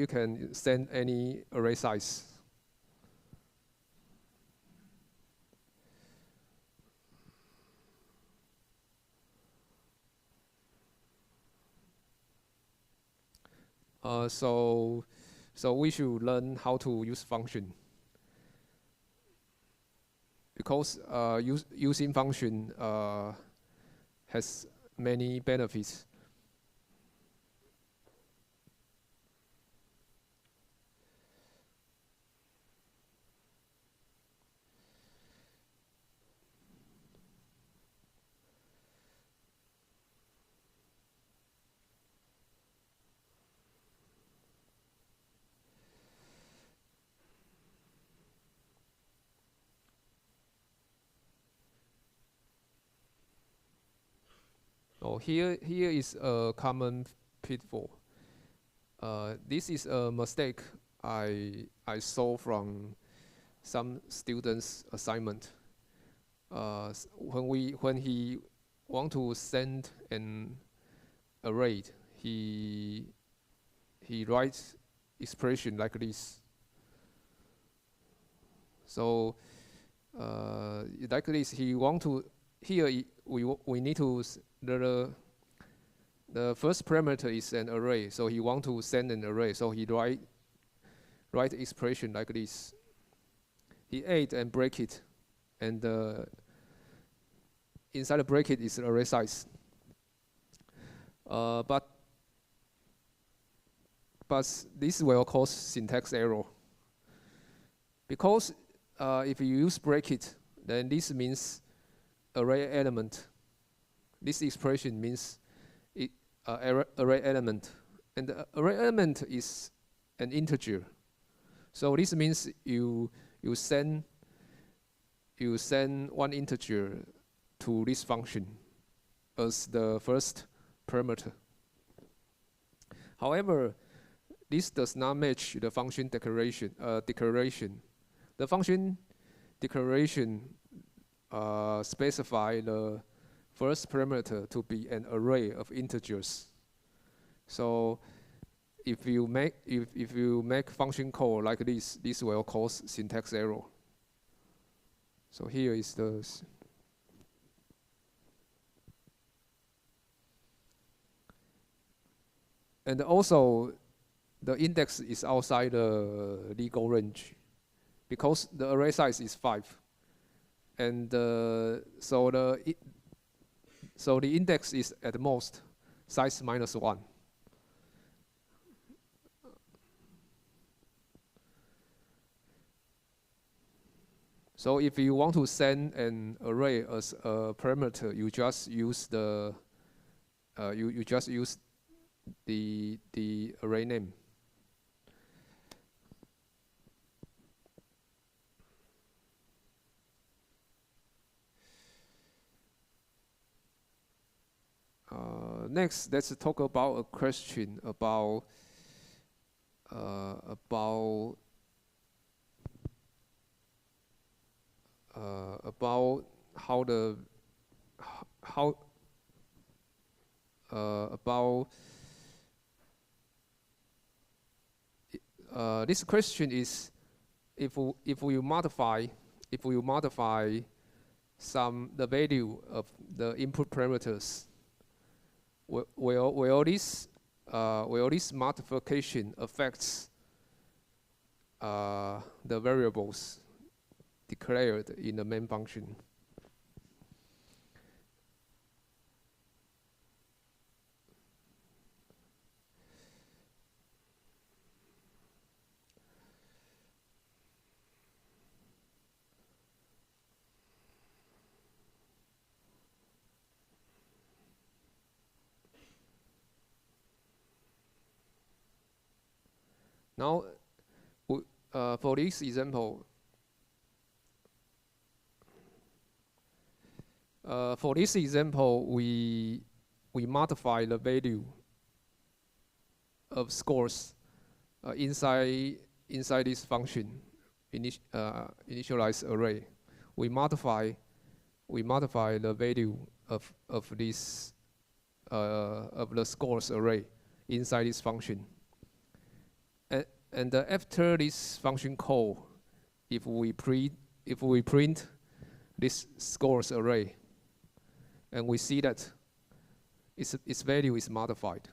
can send any array size. So we should learn how to use function, because using function has many benefits. Oh, here is a common pitfall. This is a mistake I saw from some students' assignment. When he want to send an array, he writes expression like this. So like this, he want to here we need to the first parameter is an array, so he want to send an array, so he write expression like this. He add and break it, and inside the bracket is the array size. But this will cause syntax error, because if you use bracket, then this means array element. This expression means array element, and the array element is an integer. So this means you send one integer to this function as the first parameter. However, this does not match the function declaration. The function declaration specify the first parameter to be an array of integers. So if you make function call like this will cause syntax error. So here is the and also the index is outside the legal range, because the array size is 5, and so the index is at most size -1. So if you want to send an array as a parameter, you just use the you just use the array name. Next, let's talk about a question about how the how about this question is if we modify the value of the input parameters, will this modification affects the variables declared in the main function. Now, for this example, we modify the value of scores inside this function initialize array. We modify the value of this of the scores array inside this function. And after this function call, if we print this scores array, and we see that its value is modified.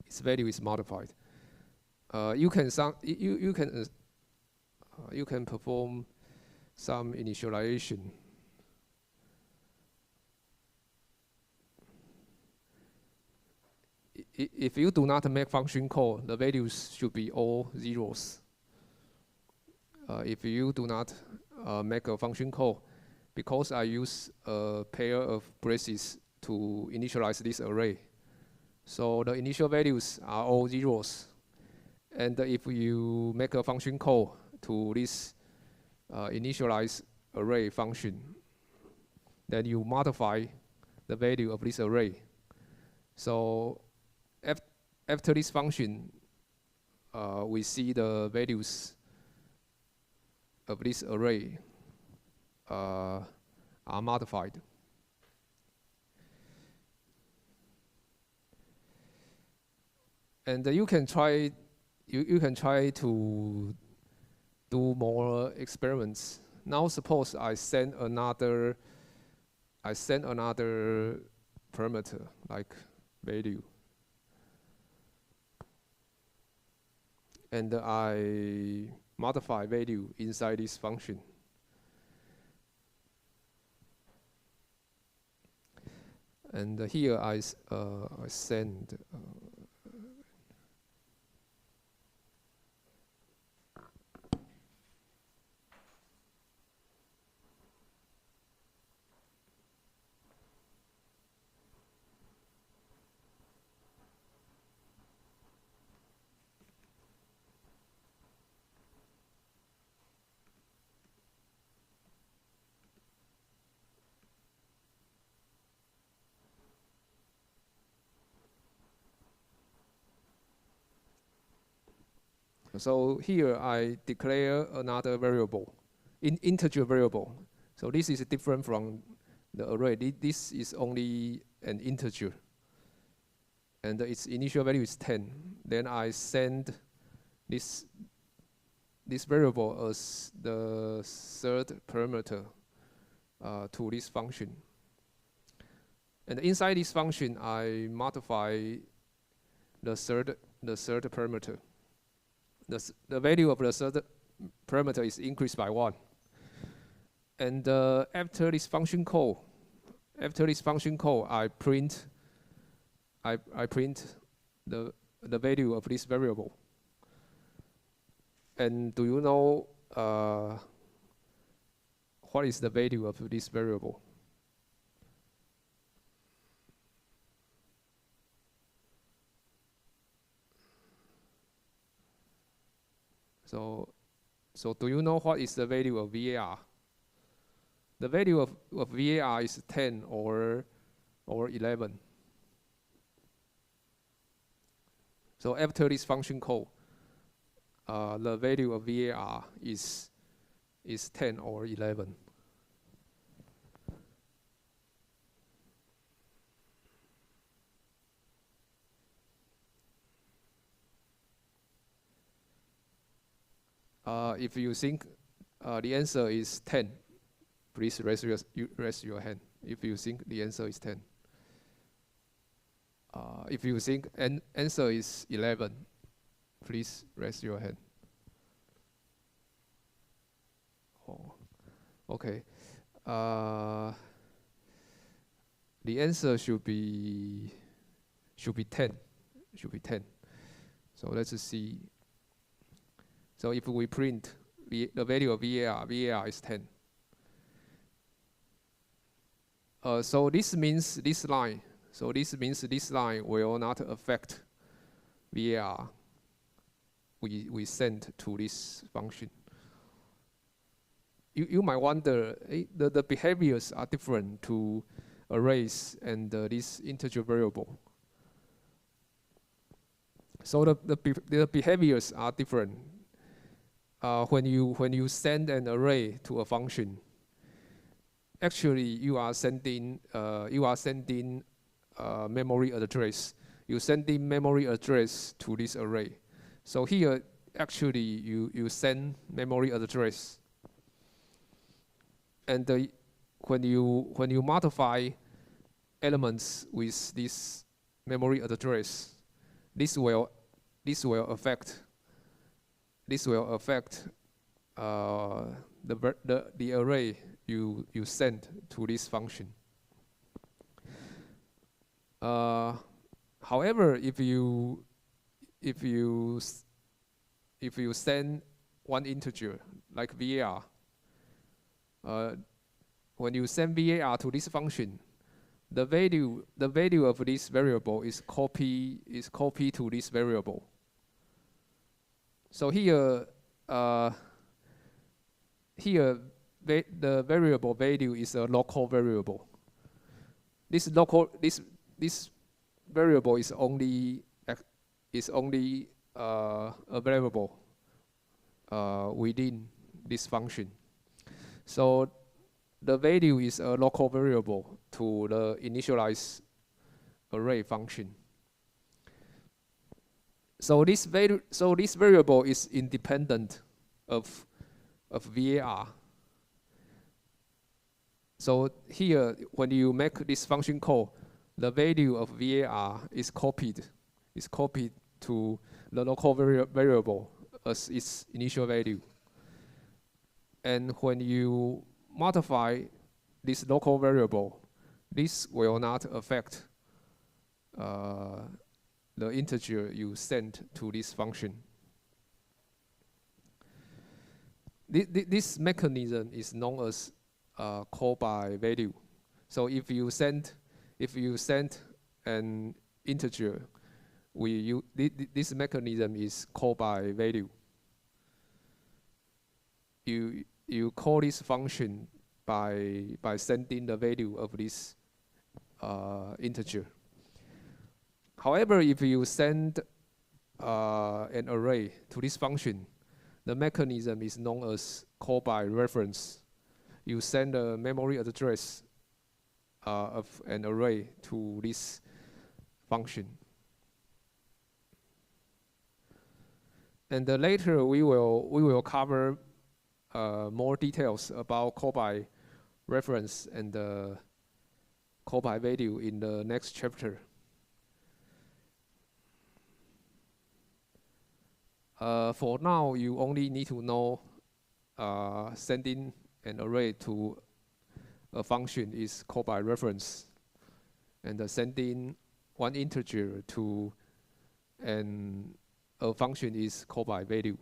Its value is modified. You can perform some initialization. If you do not make function call, the values should be all zeros. If you do not make a function call, because I use a pair of braces to initialize this array, so the initial values are all zeros. And if you make a function call to this initialize array function, then you modify the value of this array. So after this function, we see the values of this array are modified. And you can try to do more experiments. Now suppose I send another parameter like value, and I modify value inside this function. And here I send so here I declare another variable, integer variable. So this is different from the array. This is only an integer, and its initial value is 10. Then I send this variable as the third parameter to this function. And inside this function, I modify the third parameter. The value of the third parameter is increased by 1. And after this function call, I print the value of this variable. And do you know what is the value of this variable? So do you know what is the value of VAR? The value of VAR is 10 or 11. So after this function call, the value of VAR is 10 or 11. If you think the answer is 10, please raise your hand. If you think the answer is 10. If you think answer is 11, please raise your hand. Oh, okay. The answer should be 10. Should be 10. So let's see. So if we print the value of VAR is 10. So this means this line. So this means this line will not affect VAR we send to this function. You might wonder, the behaviors are different to arrays and this integer variable. So the behaviors are different. When you send an array to a function, actually you are sending memory address. You sending memory address to this array. So here actually you send memory address, and when you modify elements with this memory address, this will affect the array you send to this function. However, if you send one integer like VAR, when you send VAR to this function, the value of this variable is copied to this variable. So here the variable value is a local variable. This variable is only available within this function. So the value is a local variable to the initialize array function. So this variable is independent of VAR. So here, when you make this function call, the value of VAR is copied to the local variable as its initial value. And when you modify this local variable, this will not affect the integer you send to this function. This mechanism is known as call by value. So if you send an integer, this mechanism is call by value. You call this function by sending the value of this integer. However, if you send an array to this function, the mechanism is known as call by reference. You send a memory address of an array to this function. And later we will cover more details about call by reference and call by value in the next chapter. For now, you only need to know sending an array to a function is call by reference, and sending one integer to a function is call by value.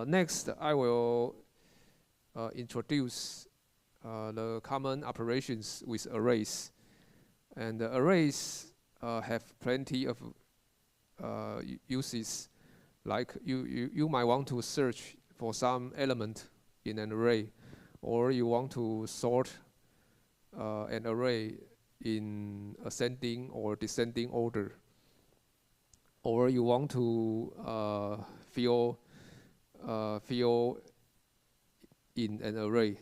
Next, I will introduce the common operations with arrays. And arrays have plenty of uses. Like you might want to search for some element in an array, or you want to sort an array in ascending or descending order. or you want to fill in an array.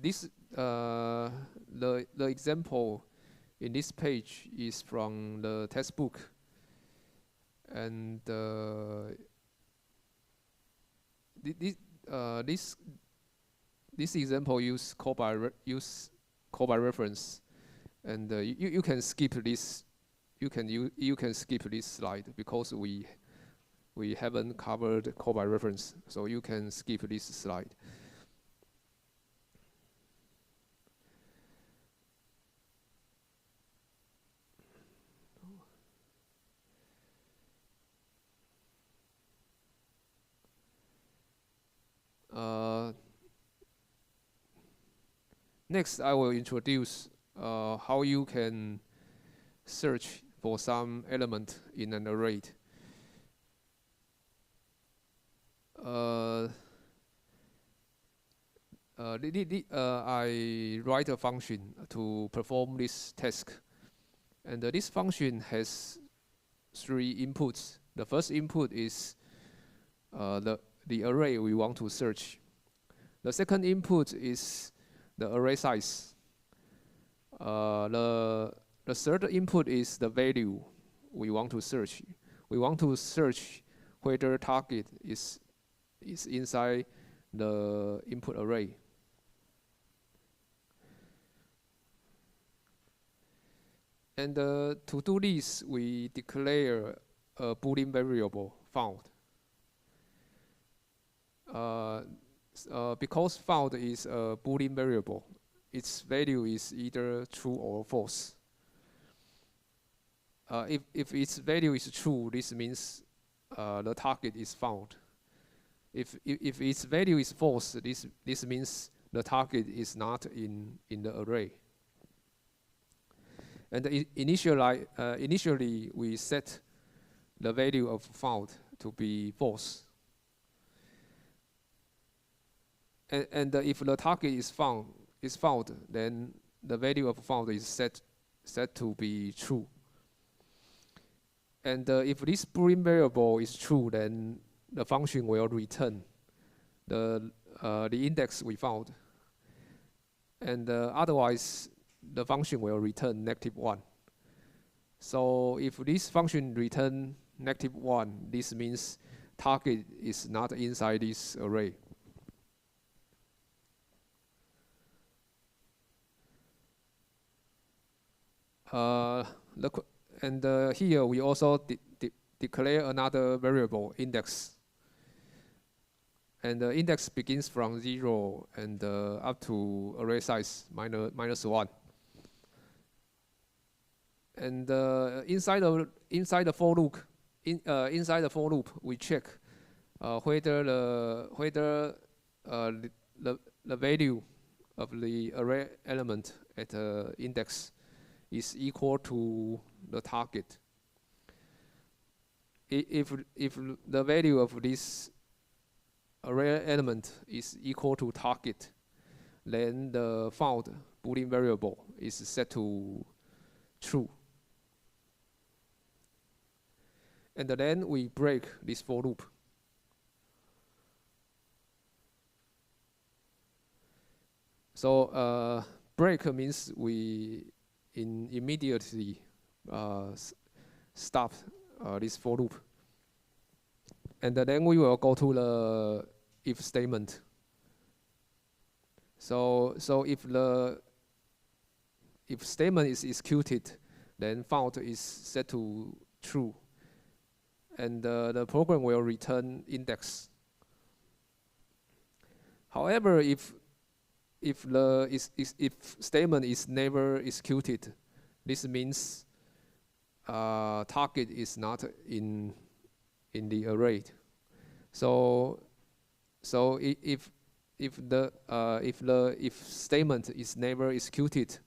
This the example in this page is from the textbook, and this example use call by reference, and you can skip this. You can skip this slide because we haven't covered call by reference, so you can skip this slide. Next, I will introduce how you can search for some element in an array. I write a function to perform this task, and this function has 3 inputs. The first input is the array we want to search. The second input is the array size. The third input is the value we want to search. We want to search whether target is inside the input array. And to do this, we declare a Boolean variable found. Because found is a Boolean variable, its value is either true or false. If its value is true, this means the target is found. If its value is false, this means the target is not in the array. And initially we set the value of found to be false. And if the target is found, then the value of found is set to be true. And if this Boolean variable is true, then the function will return the index we found. And otherwise, the function will return -1. So if this function return -1, this means target is not inside this array. Here we also declare another variable, index. And the index begins from 0 and up to array size -1. And inside the for loop, we check whether the value of the array element at the index is equal to the target. If the value of this array element is equal to target, then the found Boolean variable is set to true. And then we break this for loop. So break means we immediately stop this for loop. And then we will go to the if statement. So if the if statement is executed, then found is set to true, and the program will return index. However, if statement is never executed, this means target is not in the array. So if statement is never executed,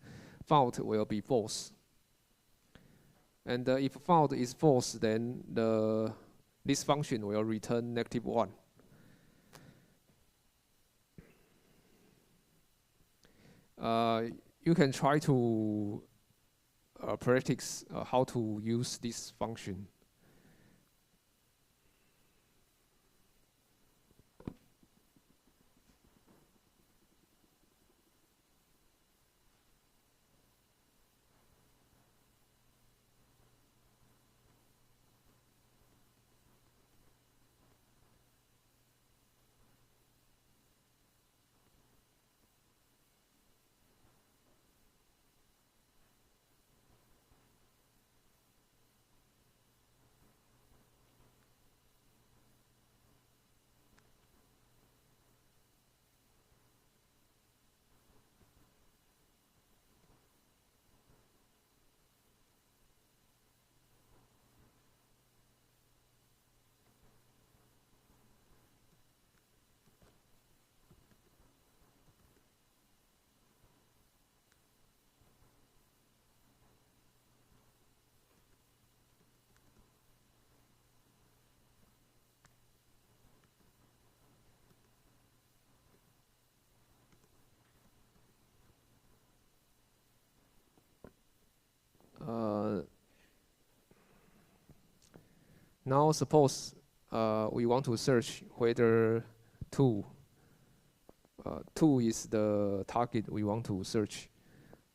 found will be false. And if found is false, then this function will return -1. you can try to practice how to use this function. Uh, Now suppose we want to search whether 2, 2 is the target we want to search.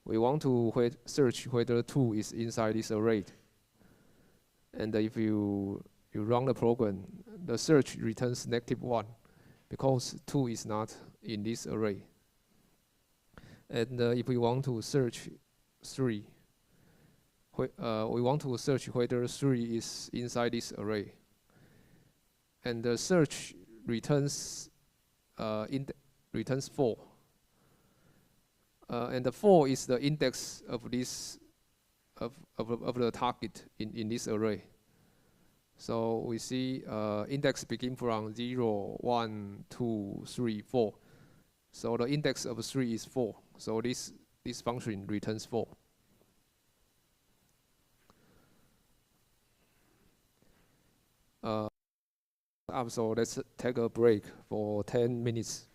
We want to search whether 2 is inside this array. And if you run the program, the search returns -1 because 2 is not in this array. And if we want to search 3, we want to search whether 3 is inside this array. And the search returns returns 4. And the 4 is the index of this of the target in this array. So we see index begin from 0, 1, 2, 3, 4. So the index of 3 is 4. So this function returns 4. So let's take a break for 10 minutes.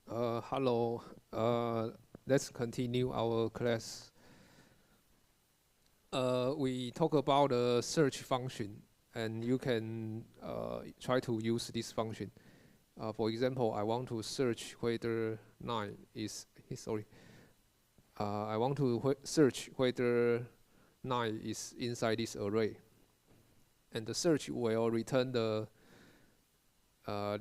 Hello. Let's continue our class. We talk about a search function, and you can try to use this function. For example, I want to search whether 9 is sorry. I want to search whether 9 is inside this array, and the search will return the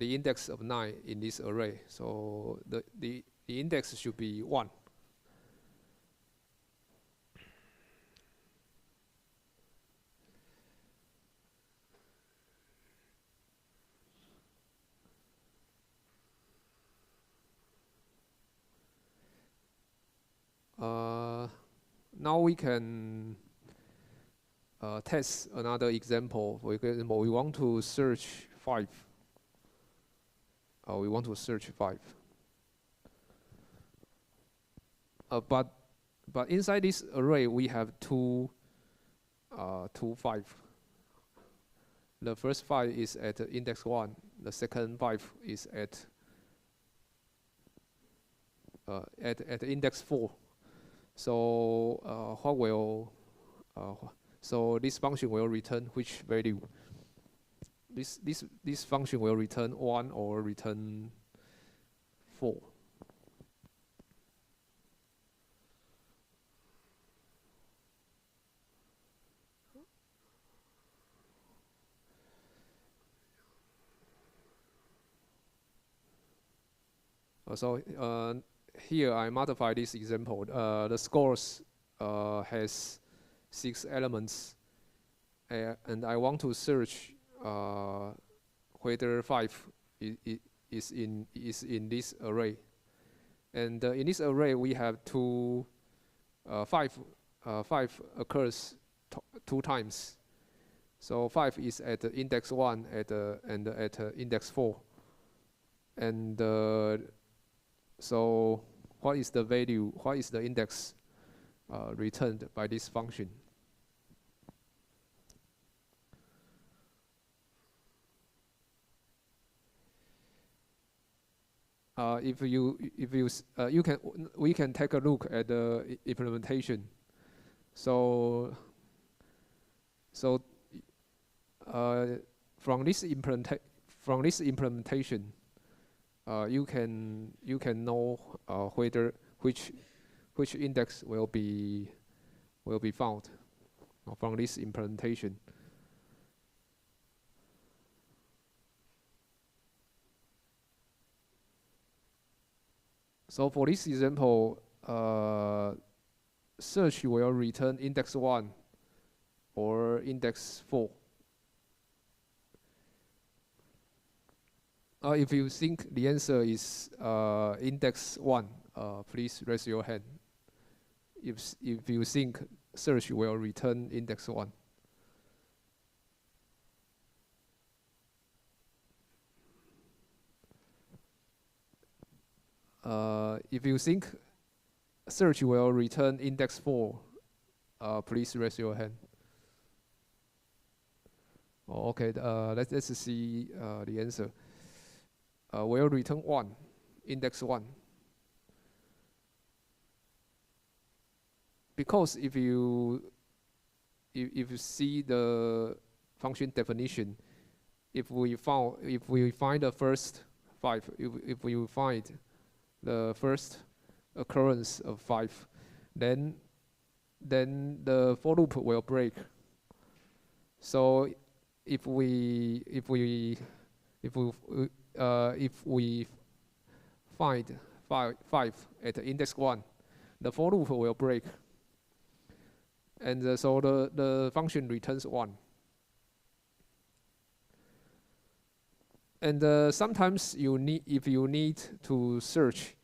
index of 9 in this array. So the index should be 1. Now we can test another example. For example, we want to search 5. We want to search 5. But inside this array we have two 5. The first 5 is at index 1. The second 5 is at index 4. So what will so this function will return which value? This function will return 1 or return 4. So here I modify this example. The scores has 6 elements, and I want to search whether 5 is in this array. And in this array we have 5 occurs 2 times. So 5 is at index 1 and at index 4. And so what is the value, what is the index returned by this function? We can take a look at the implementation. So from this implementation, you can know whether which index will be found from this implementation. So for this example, search will return index 1 or index 4. If you think the answer is index 1, please raise your hand. If you think search will return index 1. If you think search will return index 4, please raise your hand. Oh, okay, let's see the answer. Will return 1, index 1. Because if you see the function definition, if we find the first 5, if we find the first occurrence of 5, then the for loop will break. So if we find 5 at index 1, the for loop will break, and so the function returns 1. And sometimes if you need to search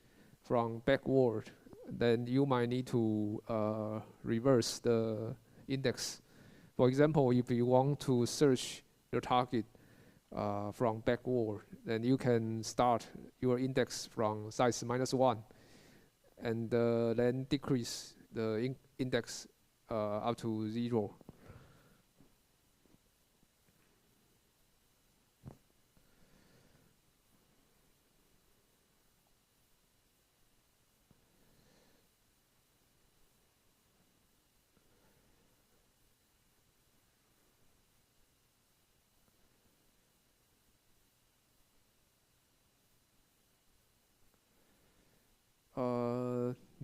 from backward, then you might need to reverse the index. For example, if you want to search your target from backward, then you can start your index from size -1, and then decrease the index up to 0.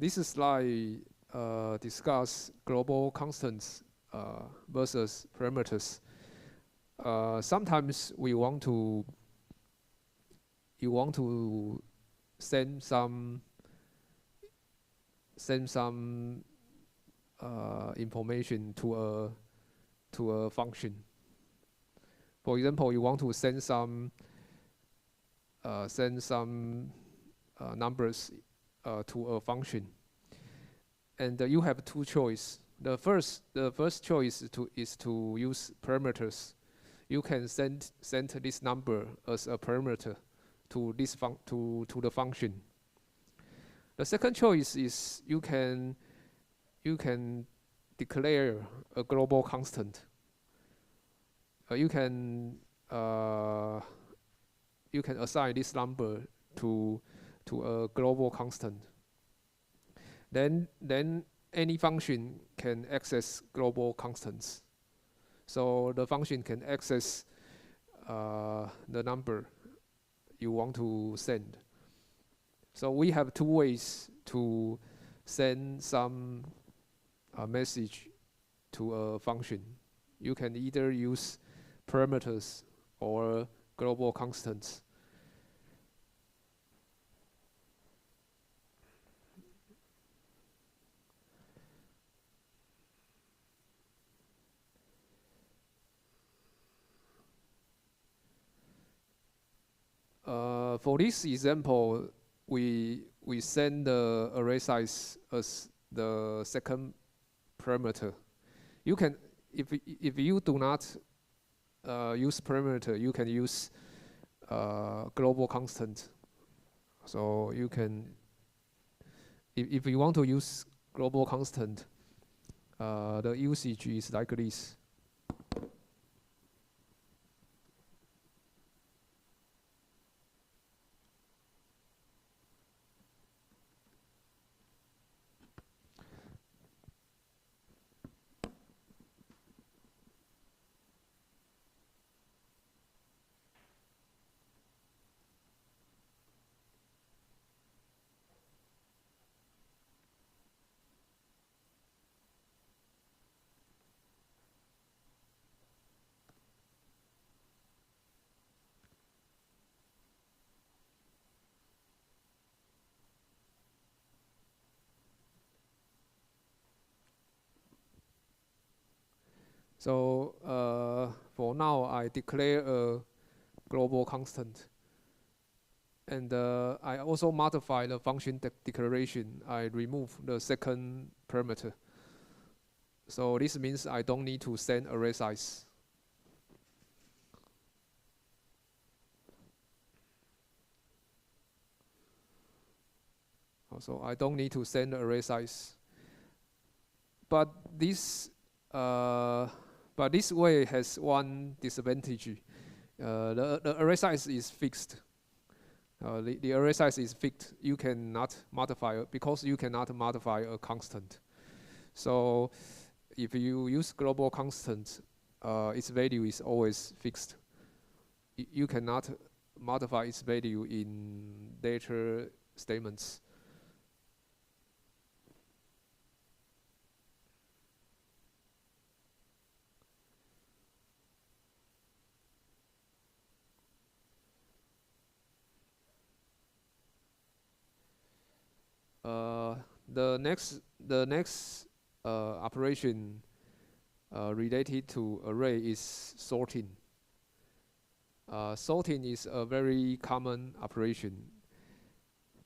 This slide discuss global constants versus parameters. Sometimes you want to send some information to a function. For example, you want to send some numbers to a function, and you have two choices. The first choice is to use parameters. You can send this number as a parameter to the function. The second choice is you can declare a global constant. You can assign this number to a global constant. Then any function can access global constants. So the function can access the number you want to send. So we have two ways to send some message to a function. You can either use parameters or global constants. For this example, we send the array size as the second parameter. You can, if you do not use parameter, you can use global constant. So you can, if you want to use global constant, the usage is like this. So for now, I declare a global constant. And I also modify the function declaration. I remove the second parameter. So this means I don't need to send array size. Also, I don't need to send array size. But this way has one disadvantage. The array size is fixed. The array size is fixed. You cannot modify it because you cannot modify a constant. So if you use global constant, its value is always fixed. You cannot modify its value in later statements. The next operation related to array is sorting. Sorting is a very common operation,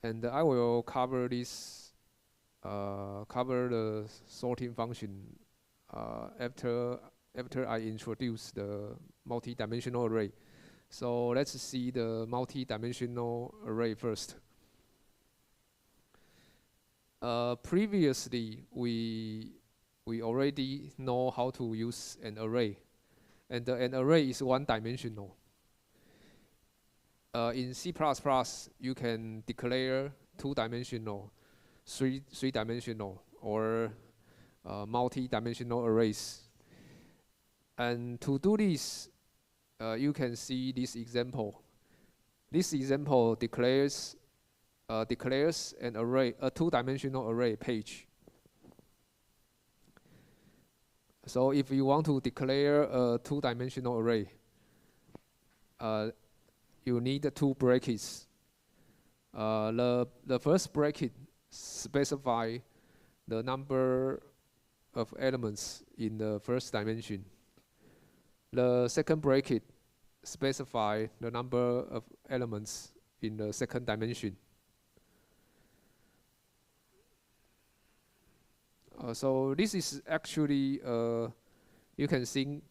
and I will cover the sorting function after I introduce the multi-dimensional array. So let's see the multi-dimensional array first. Previously, we already know how to use an array, and an array is one-dimensional. In C++, you can declare two-dimensional, three-dimensional, or multi-dimensional arrays. And to do this, you can see this example. This example declares declares an array, a two-dimensional array page. So if you want to declare a two-dimensional array, you need two brackets. The first bracket specify the number of elements in the first dimension. The second bracket specify the number of elements in the second dimension. So this is actually, you can think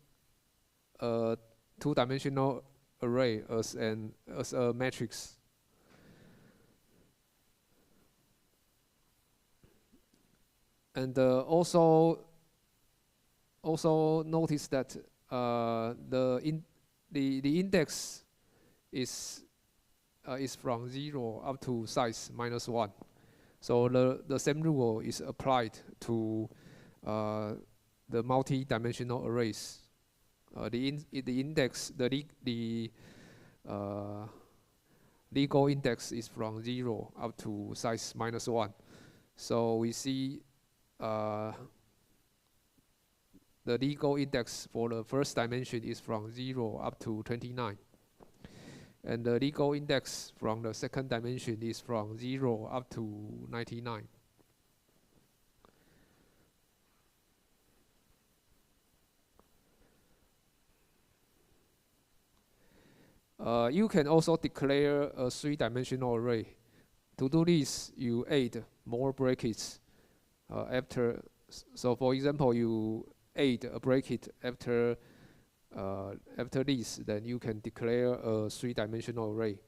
a two-dimensional array as a matrix. And also notice that the index is from 0 up to size -1. So the same rule is applied to the multi-dimensional arrays. The legal index is from 0 up to size -1. So we see the legal index for the first dimension is from 0 up to 29. And the legal index from the second dimension is from 0 up to 99. You can also declare a three-dimensional array. To do this, you add more brackets after. So for example, you add a bracket after this, then you can declare a three-dimensional array.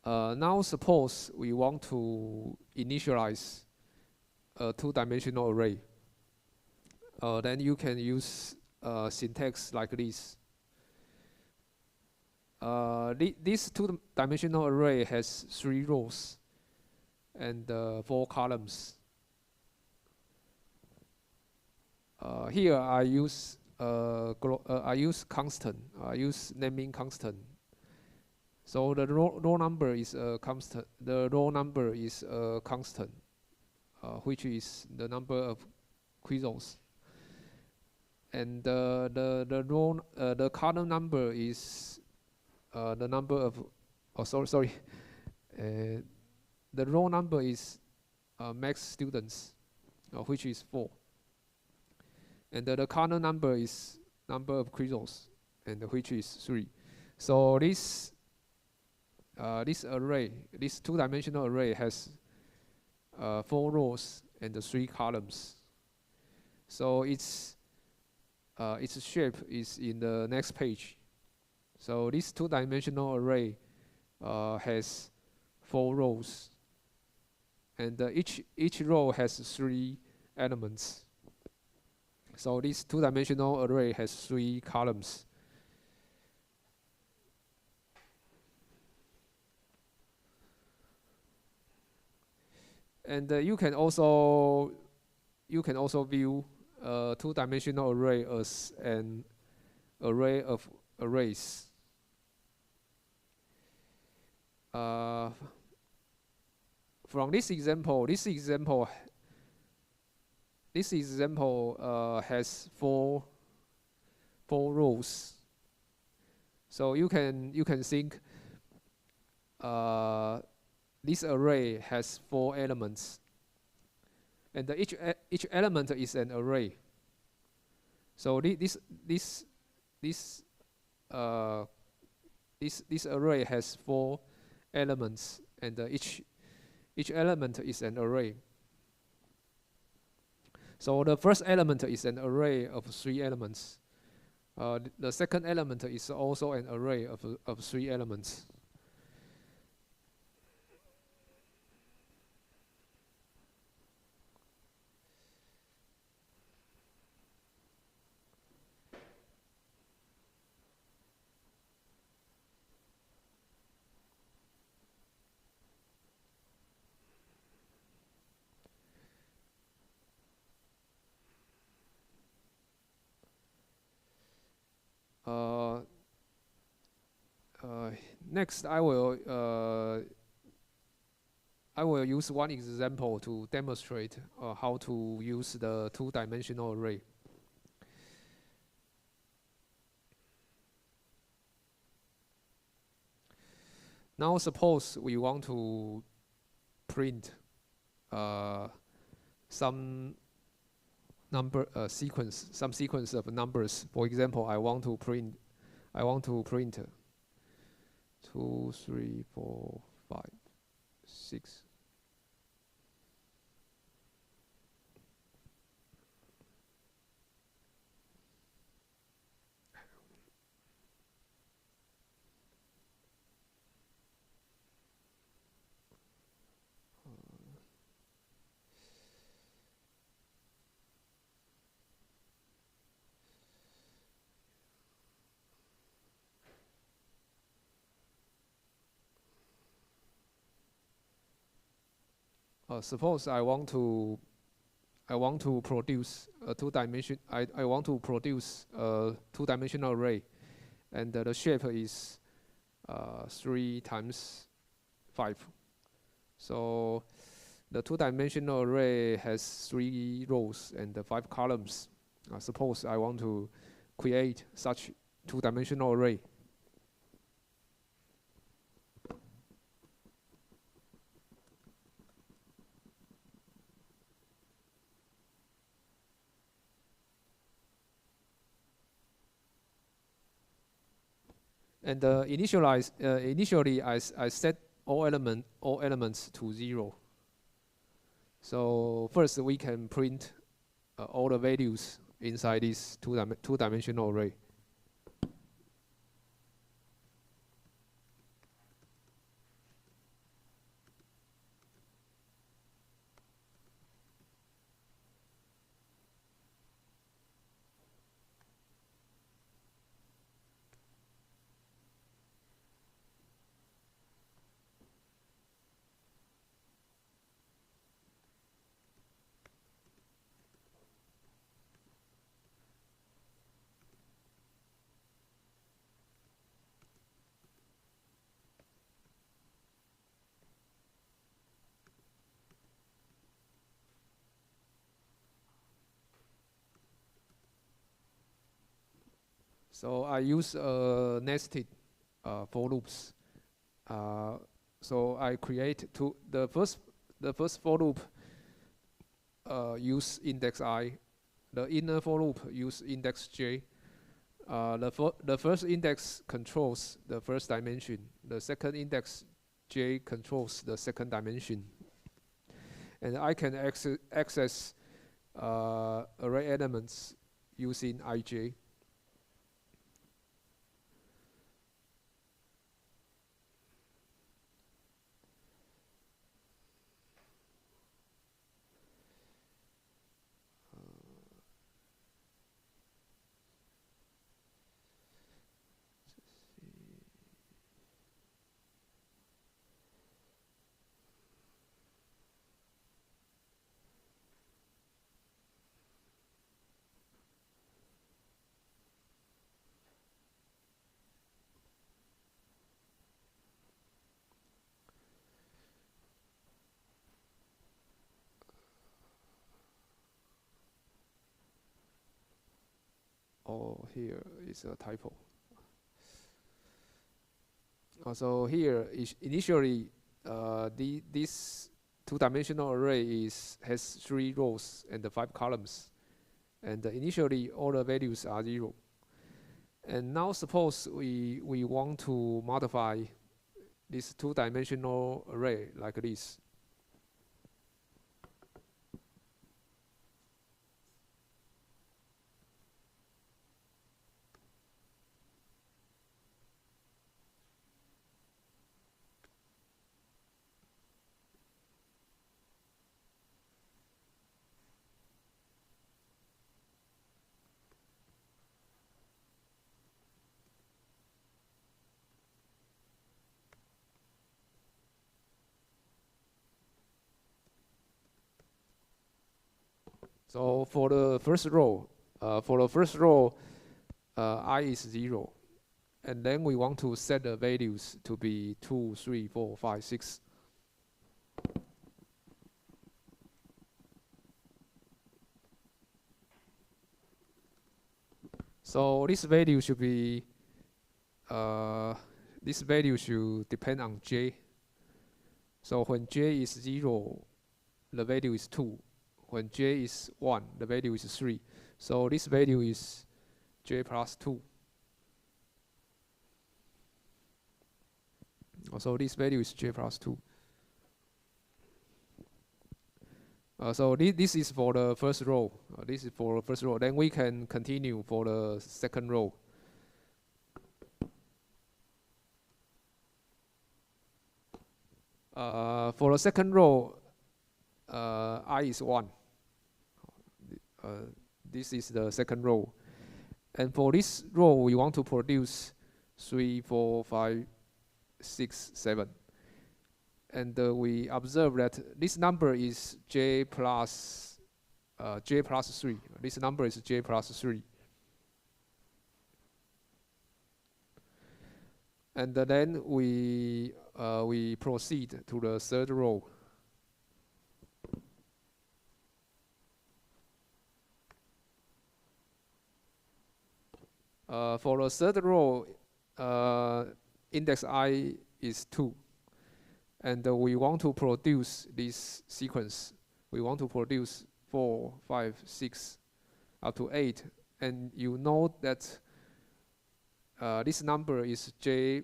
Now suppose we want to initialize a two-dimensional array. Then you can use syntax like this. This two-dimensional array has 3 rows and 4 columns. Here I use constant. I use naming constant. So the row number is a constant. The row number is a constant, which is the number of quasars. And the column number is the number of. The row number is max students, which is 4. And the column number is number of quasars, and which is 3. So this array, this two-dimensional array has 4 rows and 3 columns. So its shape is in the next page. So this two-dimensional array has 4 rows, and each row has 3 elements. So this two-dimensional array has 3 columns. And you can also view a two-dimensional array as an array of arrays. From this example has 4 rows. So you can think this array has 4 elements, and each element is an array. So this array has 4 elements, and each element is an array. So the first element is an array of 3 elements. The second element is also an array of 3 elements. Uh, Next, I will use one example to demonstrate how to use the two-dimensional array. Now suppose we want to print some sequence of numbers. For example, I want to print 2, 3, 4, 5, 6. Suppose I want to produce a two-dimensional array, and the shape is 3 times 5. So the two-dimensional array has 3 rows and 5 columns. Suppose I want to create such two-dimensional array. And initially I set all elements to 0. So first we can print all the values inside this two-dimensional array. So I use nested for loops. So I create the first for loop use index I. The inner for loop use index j. The first index controls the first dimension. The second index j controls the second dimension. And I can access array elements using ij. Oh, here is a typo. So here is initially this two-dimensional array has 3 rows and 5 columns, and initially all the values are 0. And now suppose we want to modify this two-dimensional array like this. So for the first row, I is 0. And then we want to set the values to be 2, 3, 4, 5, 6. So this value should be, this value should depend on j. So when j is 0, the value is 2. When j is 1, the value is 3. So this value is j plus 2. So this value is j plus 2. So this is for the first row. This is for the first row. Then we can continue for the second row. For the second row, I is 1. This is the second row. And for this row, we want to produce 3, 4, 5, 6, 7. And we observe that this number is j plus 3. This number is j plus 3. And then we proceed to the third row. For the third row, index I is 2. And we want to produce this sequence. We want to produce 4, 5, 6, up to 8. And you know that this number is j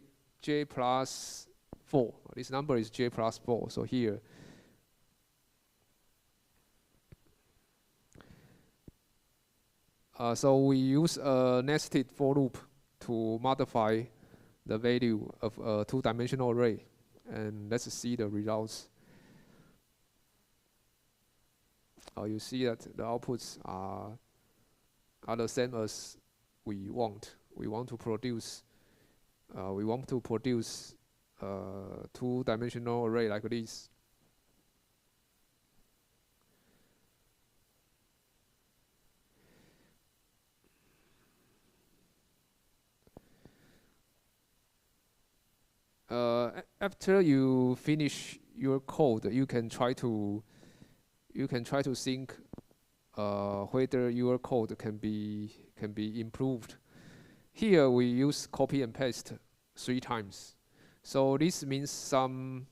plus 4. This number is j plus 4. So here, so we use a nested for loop to modify the value of a two-dimensional array. And let's see the results. You see that the outputs are the same as we want. We want to produce two-dimensional array like this. After you finish your code, you can try to think whether your code can be improved. Here we use copy and paste 3 times. So this means some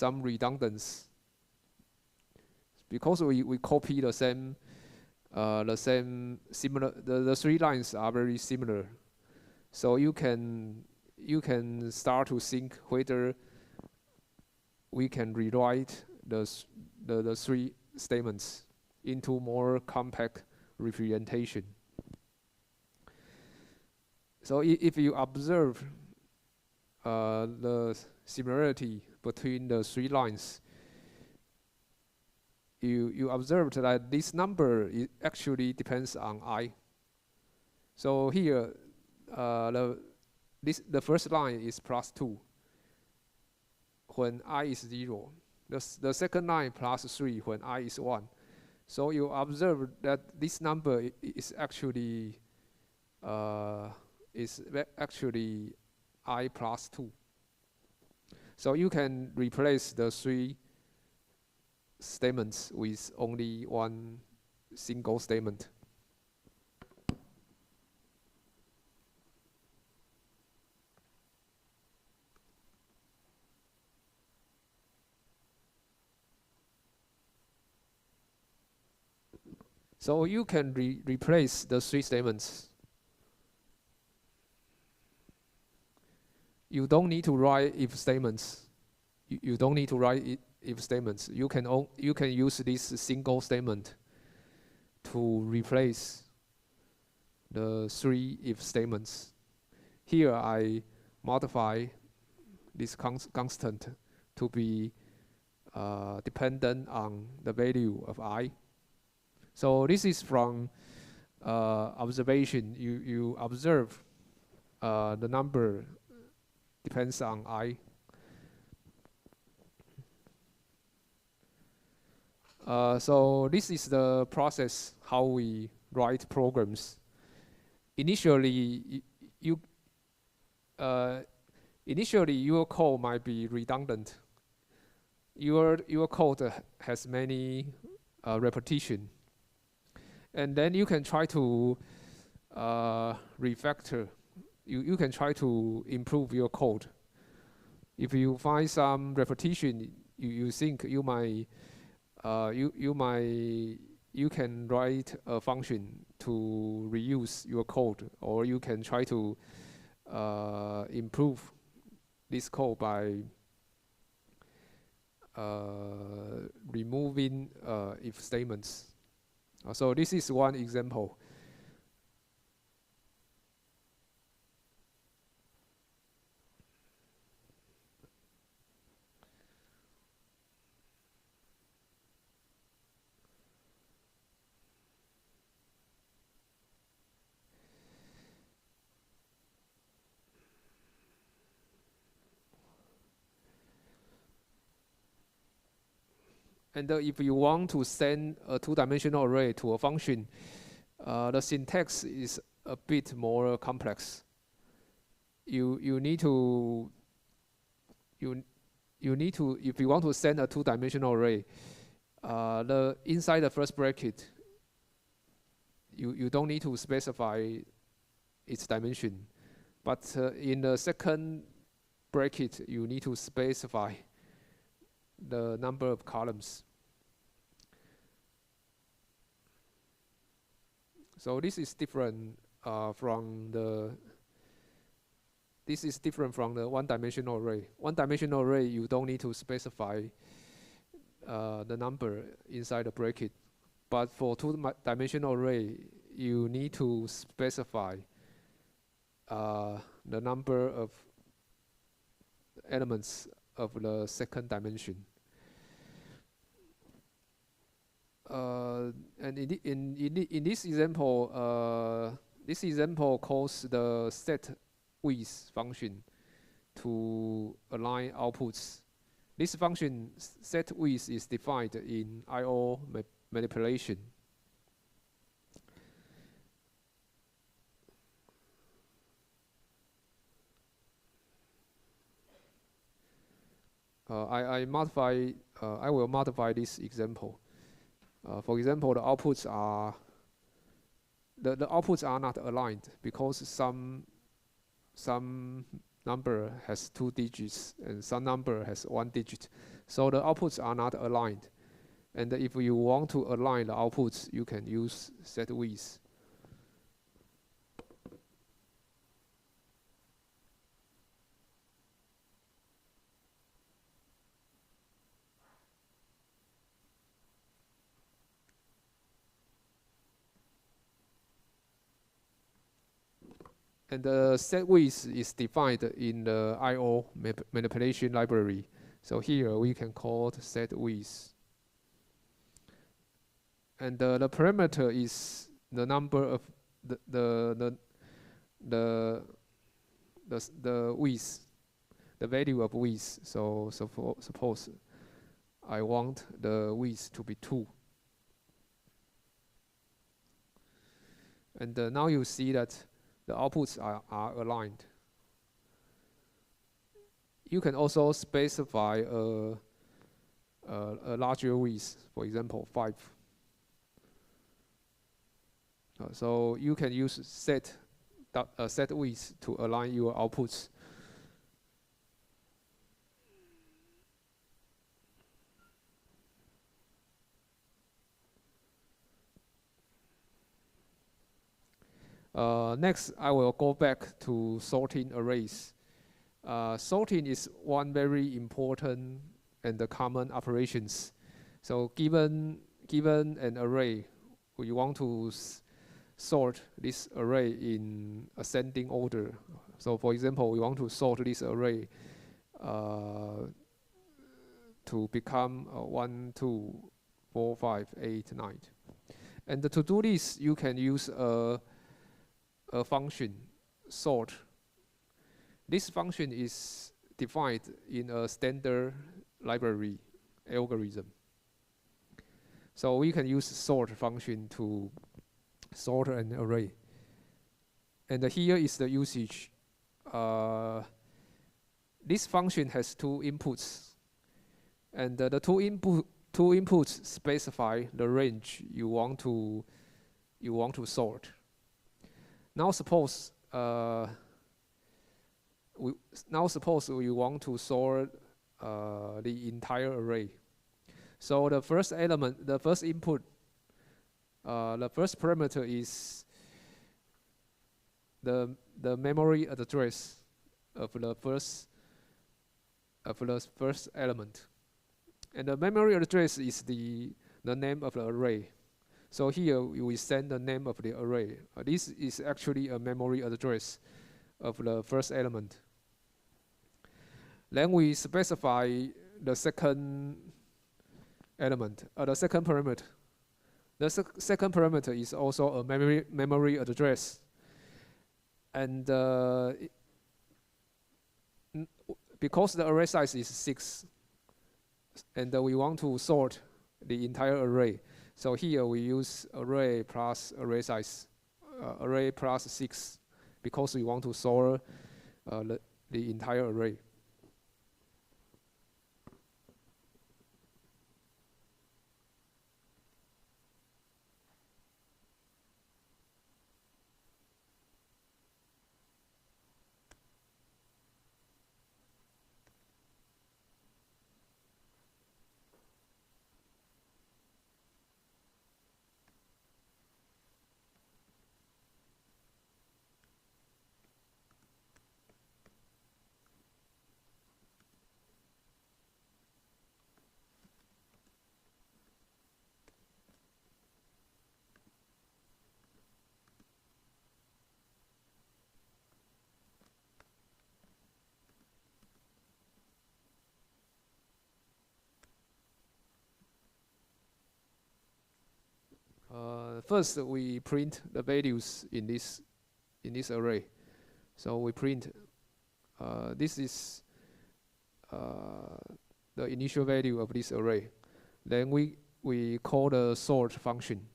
redundancy, because we copy the 3 lines are very similar. So you can start to think whether we can rewrite the 3 statements into more compact representation. So if you observe the similarity between the 3 lines, you observe that this number actually depends on I. So here, the first line is plus 2 when I is 0. The second line plus 3 when I is 1. So you observe that this number is actually I plus 2. So you can replace the 3 statements with only one single statement. So you can replace the 3 statements. You don't need to write if statements. You don't need to write if statements. You can use this single statement to replace the 3 if statements. Here I modify this constant to be dependent on the value of I. So this is from observation. You observe the number depends on I. So this is the process how we write programs. initially you initially your code might be redundant. Your code has many repetition, and then you can try to refactor. You can try to improve your code. If you find some repetition, you think you might you can write a function to reuse your code, or you can try to improve this code by removing if statements. So this is one example. And if you want to send a two-dimensional array to a function, the syntax is a bit more complex. You need to if you want to send a two-dimensional array, the inside the first bracket, you don't need to specify its dimension, but in the second bracket you need to specify the number of columns. So this is different from the one-dimensional array. One-dimensional array, you don't need to specify the number inside the bracket, but for two-dimensional array, you need to specify the number of elements of the second dimension. And in this example calls the set with function to align outputs. This function set with is defined in I/O manipulation. I will modify this example. For example, the outputs are not aligned because some number has 2 digits and some number has 1 digit. So the outputs are not aligned. And if you want to align the outputs, you can use set with. And the set with is defined in the I/O manipulation library. So here we can call it set with. And the parameter is the number of the width, the value of width. So suppose I want the width to be 2. And now you see that the outputs are aligned. You can also specify a larger width, for example, 5. So you can use set width to align your outputs. Next, I will go back to sorting arrays. Sorting is one very important and common operations. So given an array, we want to sort this array in ascending order. So for example, we want to sort this array to become 1, 2, 4, 5, 8, 9. And to do this, you can use a function, sort. This function is defined in a standard library algorithm. So we can use sort function to sort an array. And here is the usage. This function has two inputs, and the two inputs specify the range you want to sort. Now suppose we want to sort the entire array. So the first element, the first input, the first parameter is the memory address of the first element, and the memory address is the name of the array. So here we send the name of the array. This is actually a memory address of the first element. Then we specify the second element, the second parameter. The second parameter is also a memory address, and because the array size is 6, and we want to sort the entire array, so here we use array plus array size, array plus 6, because we want to sort the entire array. First, we print the values in this array. So we print this is the initial value of this array. Then we call the sort function.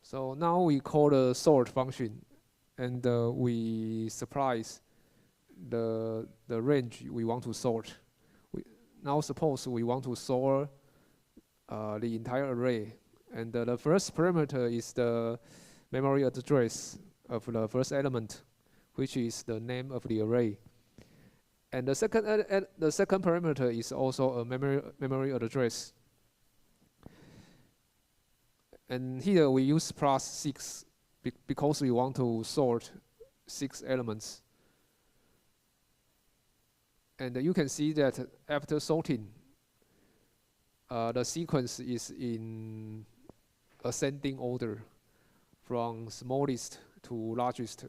So now we call the sort function, and we supply the range we want to sort. Now suppose we want to sort the entire array, and the first parameter is the memory address of the first element, which is the name of the array. And the second parameter is also a memory address. And here we use plus 6 because we want to sort 6 elements. And you can see that after sorting, the sequence is in ascending order from smallest to largest.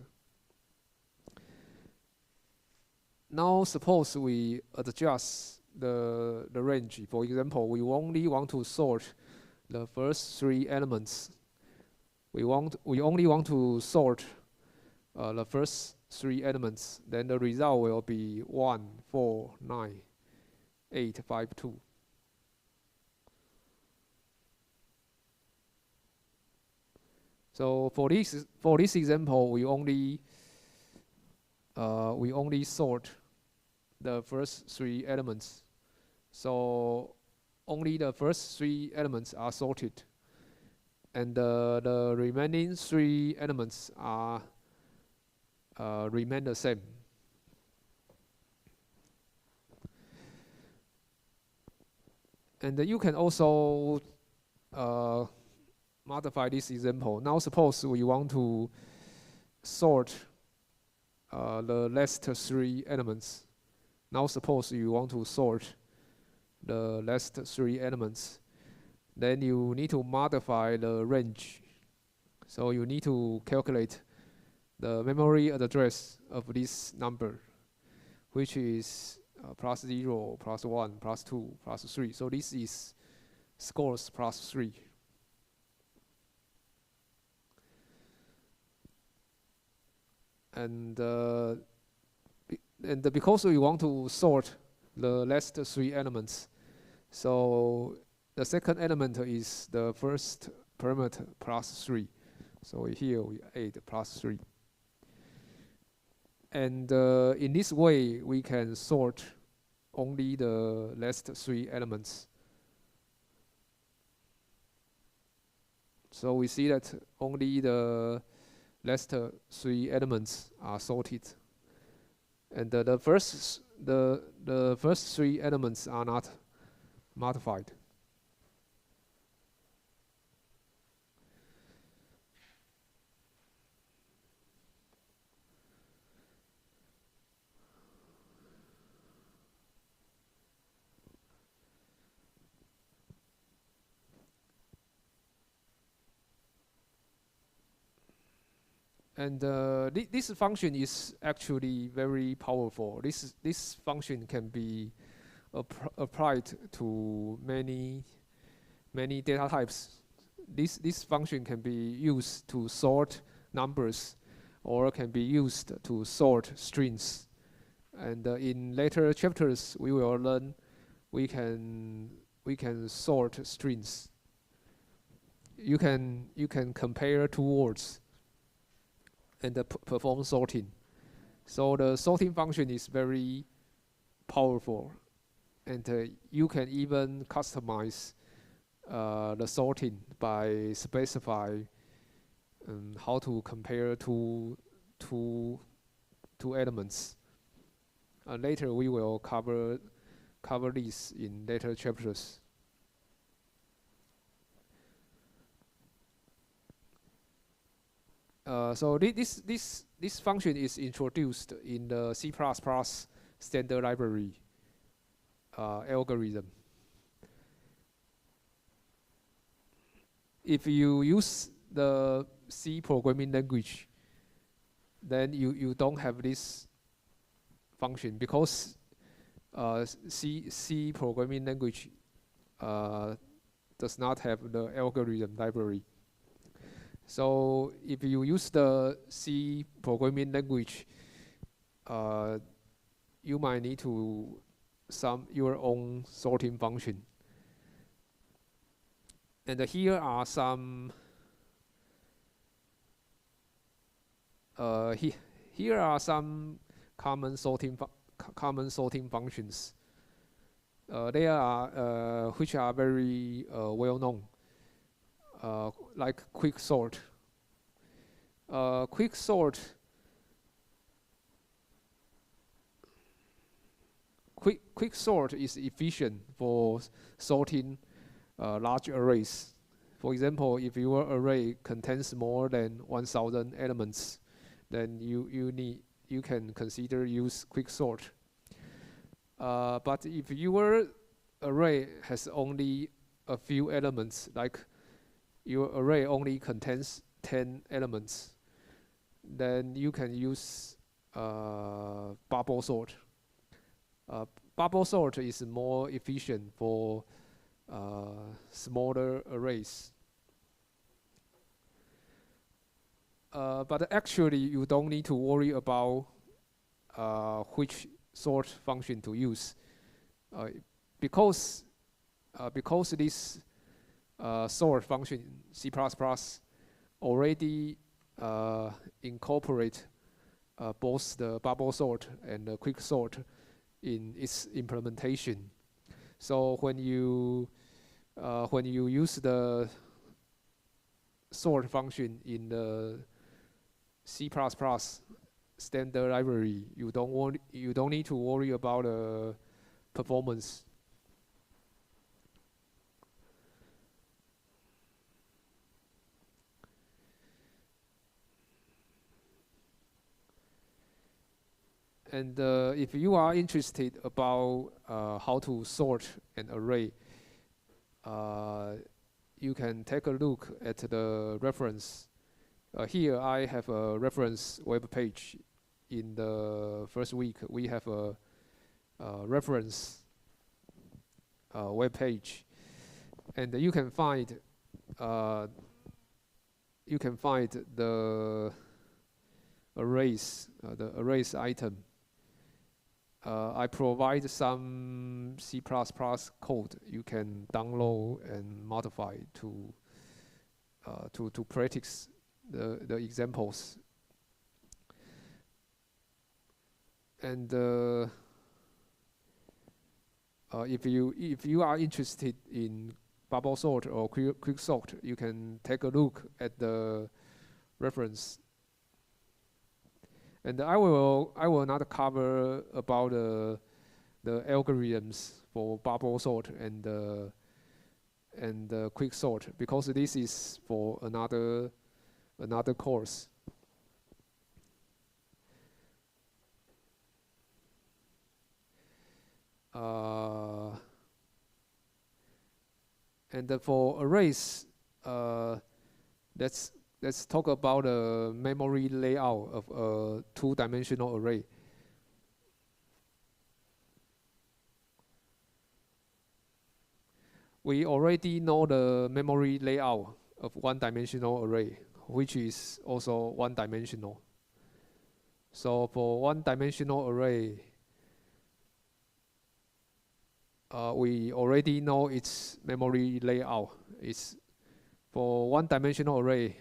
Now suppose we adjust the range. For example, we only want to sort the first 3 elements. We only want to sort the first 3 elements. Then the result will be 1, 4, 9, 8, 5, 2. So for this example, we only sort the first 3 elements. So only the first 3 elements are sorted, and the remaining 3 elements are remain the same. And you can also modify this example. Now suppose we want to sort the last 3 elements. Now suppose you want to sort the last 3 elements. Then you need to modify the range. So you need to calculate the memory address of this number, which is plus 0, plus 1, plus 2, plus 3. So this is scores plus 3. And And because we want to sort the last three elements, so the second element is the first parameter plus 3. So here we add plus 3. And in this way, we can sort only the last 3 elements. So we see that only the last 3 elements are sorted, and the first 3 elements are not modified. And this function is actually very powerful. This function can be applied to many data types. This function can be used to sort numbers, or can be used to sort strings. And in later chapters, we will learn we can sort strings. You can compare 2 words and perform sorting. So the sorting function is very powerful, and you can even customize the sorting by specify how to compare two elements. Later we will cover this in later chapters. So this function is introduced in the C++ standard library algorithm. If you use the C programming language, then you don't have this function, because C programming language does not have the algorithm library. So if you use the C programming language, you might need to sum your own sorting function. And here are some here are some common sorting functions. They are which are very well known. Like quick sort. Quick sort is efficient for sorting large arrays. For example, if your array contains more than 1,000 elements, then you can consider use quick sort. But if your array has only a few elements, like your array only contains 10 elements, then you can use bubble sort. Bubble sort is more efficient for smaller arrays. But actually, you don't need to worry about which sort function to use, because this sort function C++ already incorporate both the bubble sort and the quick sort in its implementation. So when you use the sort function in the C++ standard library, you don't need to worry about performance. And if you are interested about how to sort an array, you can take a look at the reference. Here I have a reference web page. In the first week, we have a reference web page, and you can find the arrays item I provide some C++ code you can download and modify to practice the examples. And if you are interested in bubble sort or quick sort, you can take a look at the reference. And I will not cover about the algorithms for bubble sort and quick sort, because this is for another course. And for arrays, let's talk about the memory layout of a two-dimensional array. We already know the memory layout of one-dimensional array, which is also one-dimensional. So for one-dimensional array, we already know its memory layout. It's for one-dimensional array,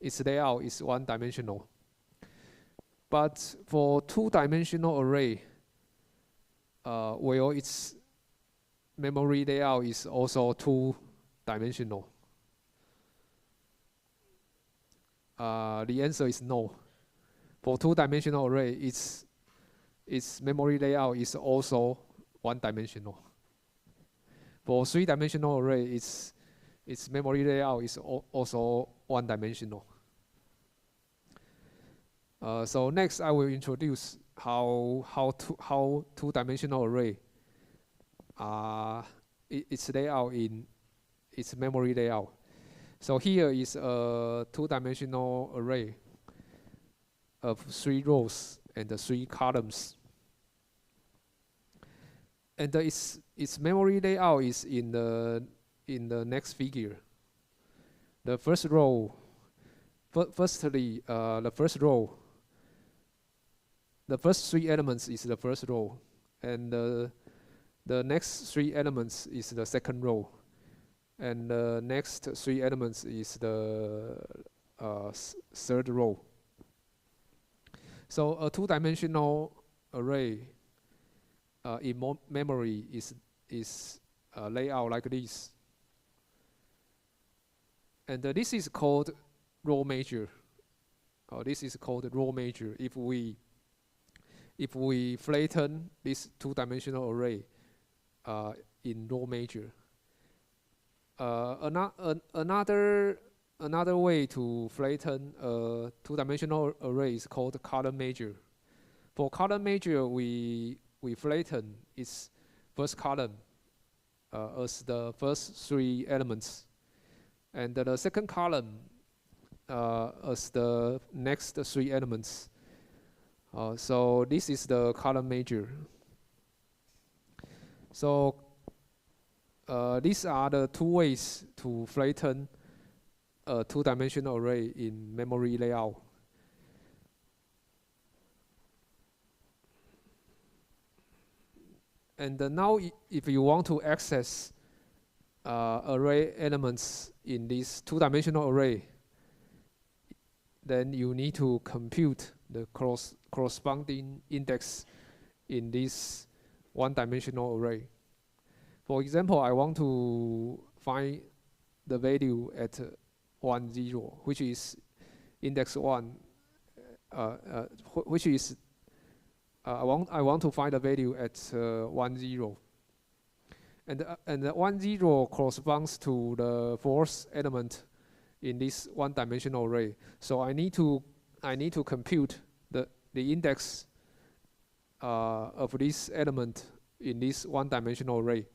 its layout is one-dimensional. But for two-dimensional array, well, its memory layout is also two-dimensional. The answer is no. For two-dimensional array, its memory layout is also one-dimensional. For three-dimensional array, its memory layout is also one-dimensional. So next, I will introduce how two-dimensional array its layout in its memory layout. So here is a two-dimensional array of 3 rows and 3 columns. And its memory layout is in the next figure. The first row, firstly, the first row, the first 3 elements is the first row, and the next 3 elements is the second row, and the next 3 elements is the third row. So a two-dimensional array in memory is layout like this, and this is called row measure. This is called row measure. If we flatten this two-dimensional array in row measure. Another way to flatten a two-dimensional array is called column measure. For column measure, we flatten its first column as the first 3 elements, and the second column as the next 3 elements. So this is the column measure. So these are the 2 ways to flatten a two-dimensional array in memory layout. And now if you want to access array elements in this two-dimensional array, then you need to compute the corresponding index in this one-dimensional array. For example, I want to find the value at 1, 0, which is index 1, which is I want to find the value at 1, 0, and the 1, 0 corresponds to the 4th element in this one-dimensional array. So I need to compute the index of this element in this one-dimensional array.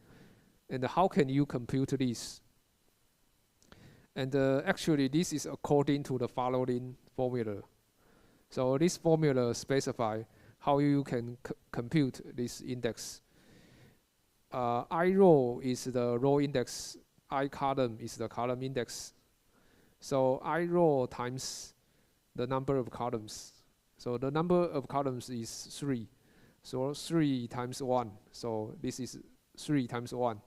And how can you compute this? And actually, this is according to the following formula. So this formula specifies how you can compute this index. I row is the row index, I column is the column index. So I row times the number of columns. So the number of columns is 3. So 3 times 1. So this is 3 times 1.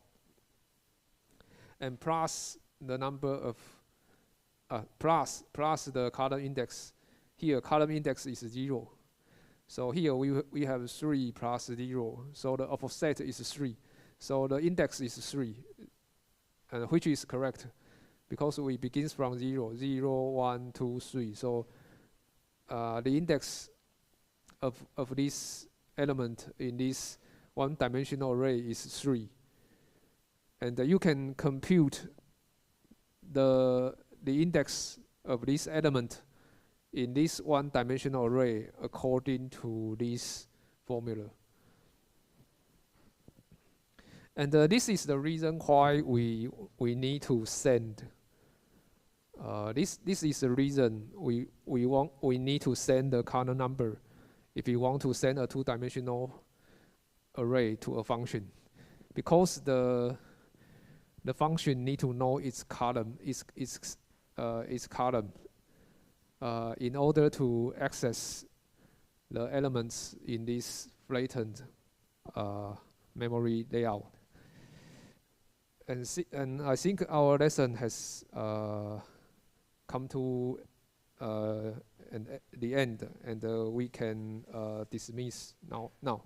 And plus the number of, plus the column index. Here, column index is 0. So here we have 3 plus 0. So the offset is 3. So the index is 3, which is correct because we begins from 0, 0, 1, 2, 3. So the index of this element in this one-dimensional array is 3. And you can compute the index of this element in this one-dimensional array according to this formula. And this is the reason why we need to send. This is the reason we need to send the Carnot number if we want to send a two-dimensional array to a function, because the function need to know its column, its column, in order to access the elements in this flattened memory layout. And I think our lesson has come to the end, and we can dismiss now.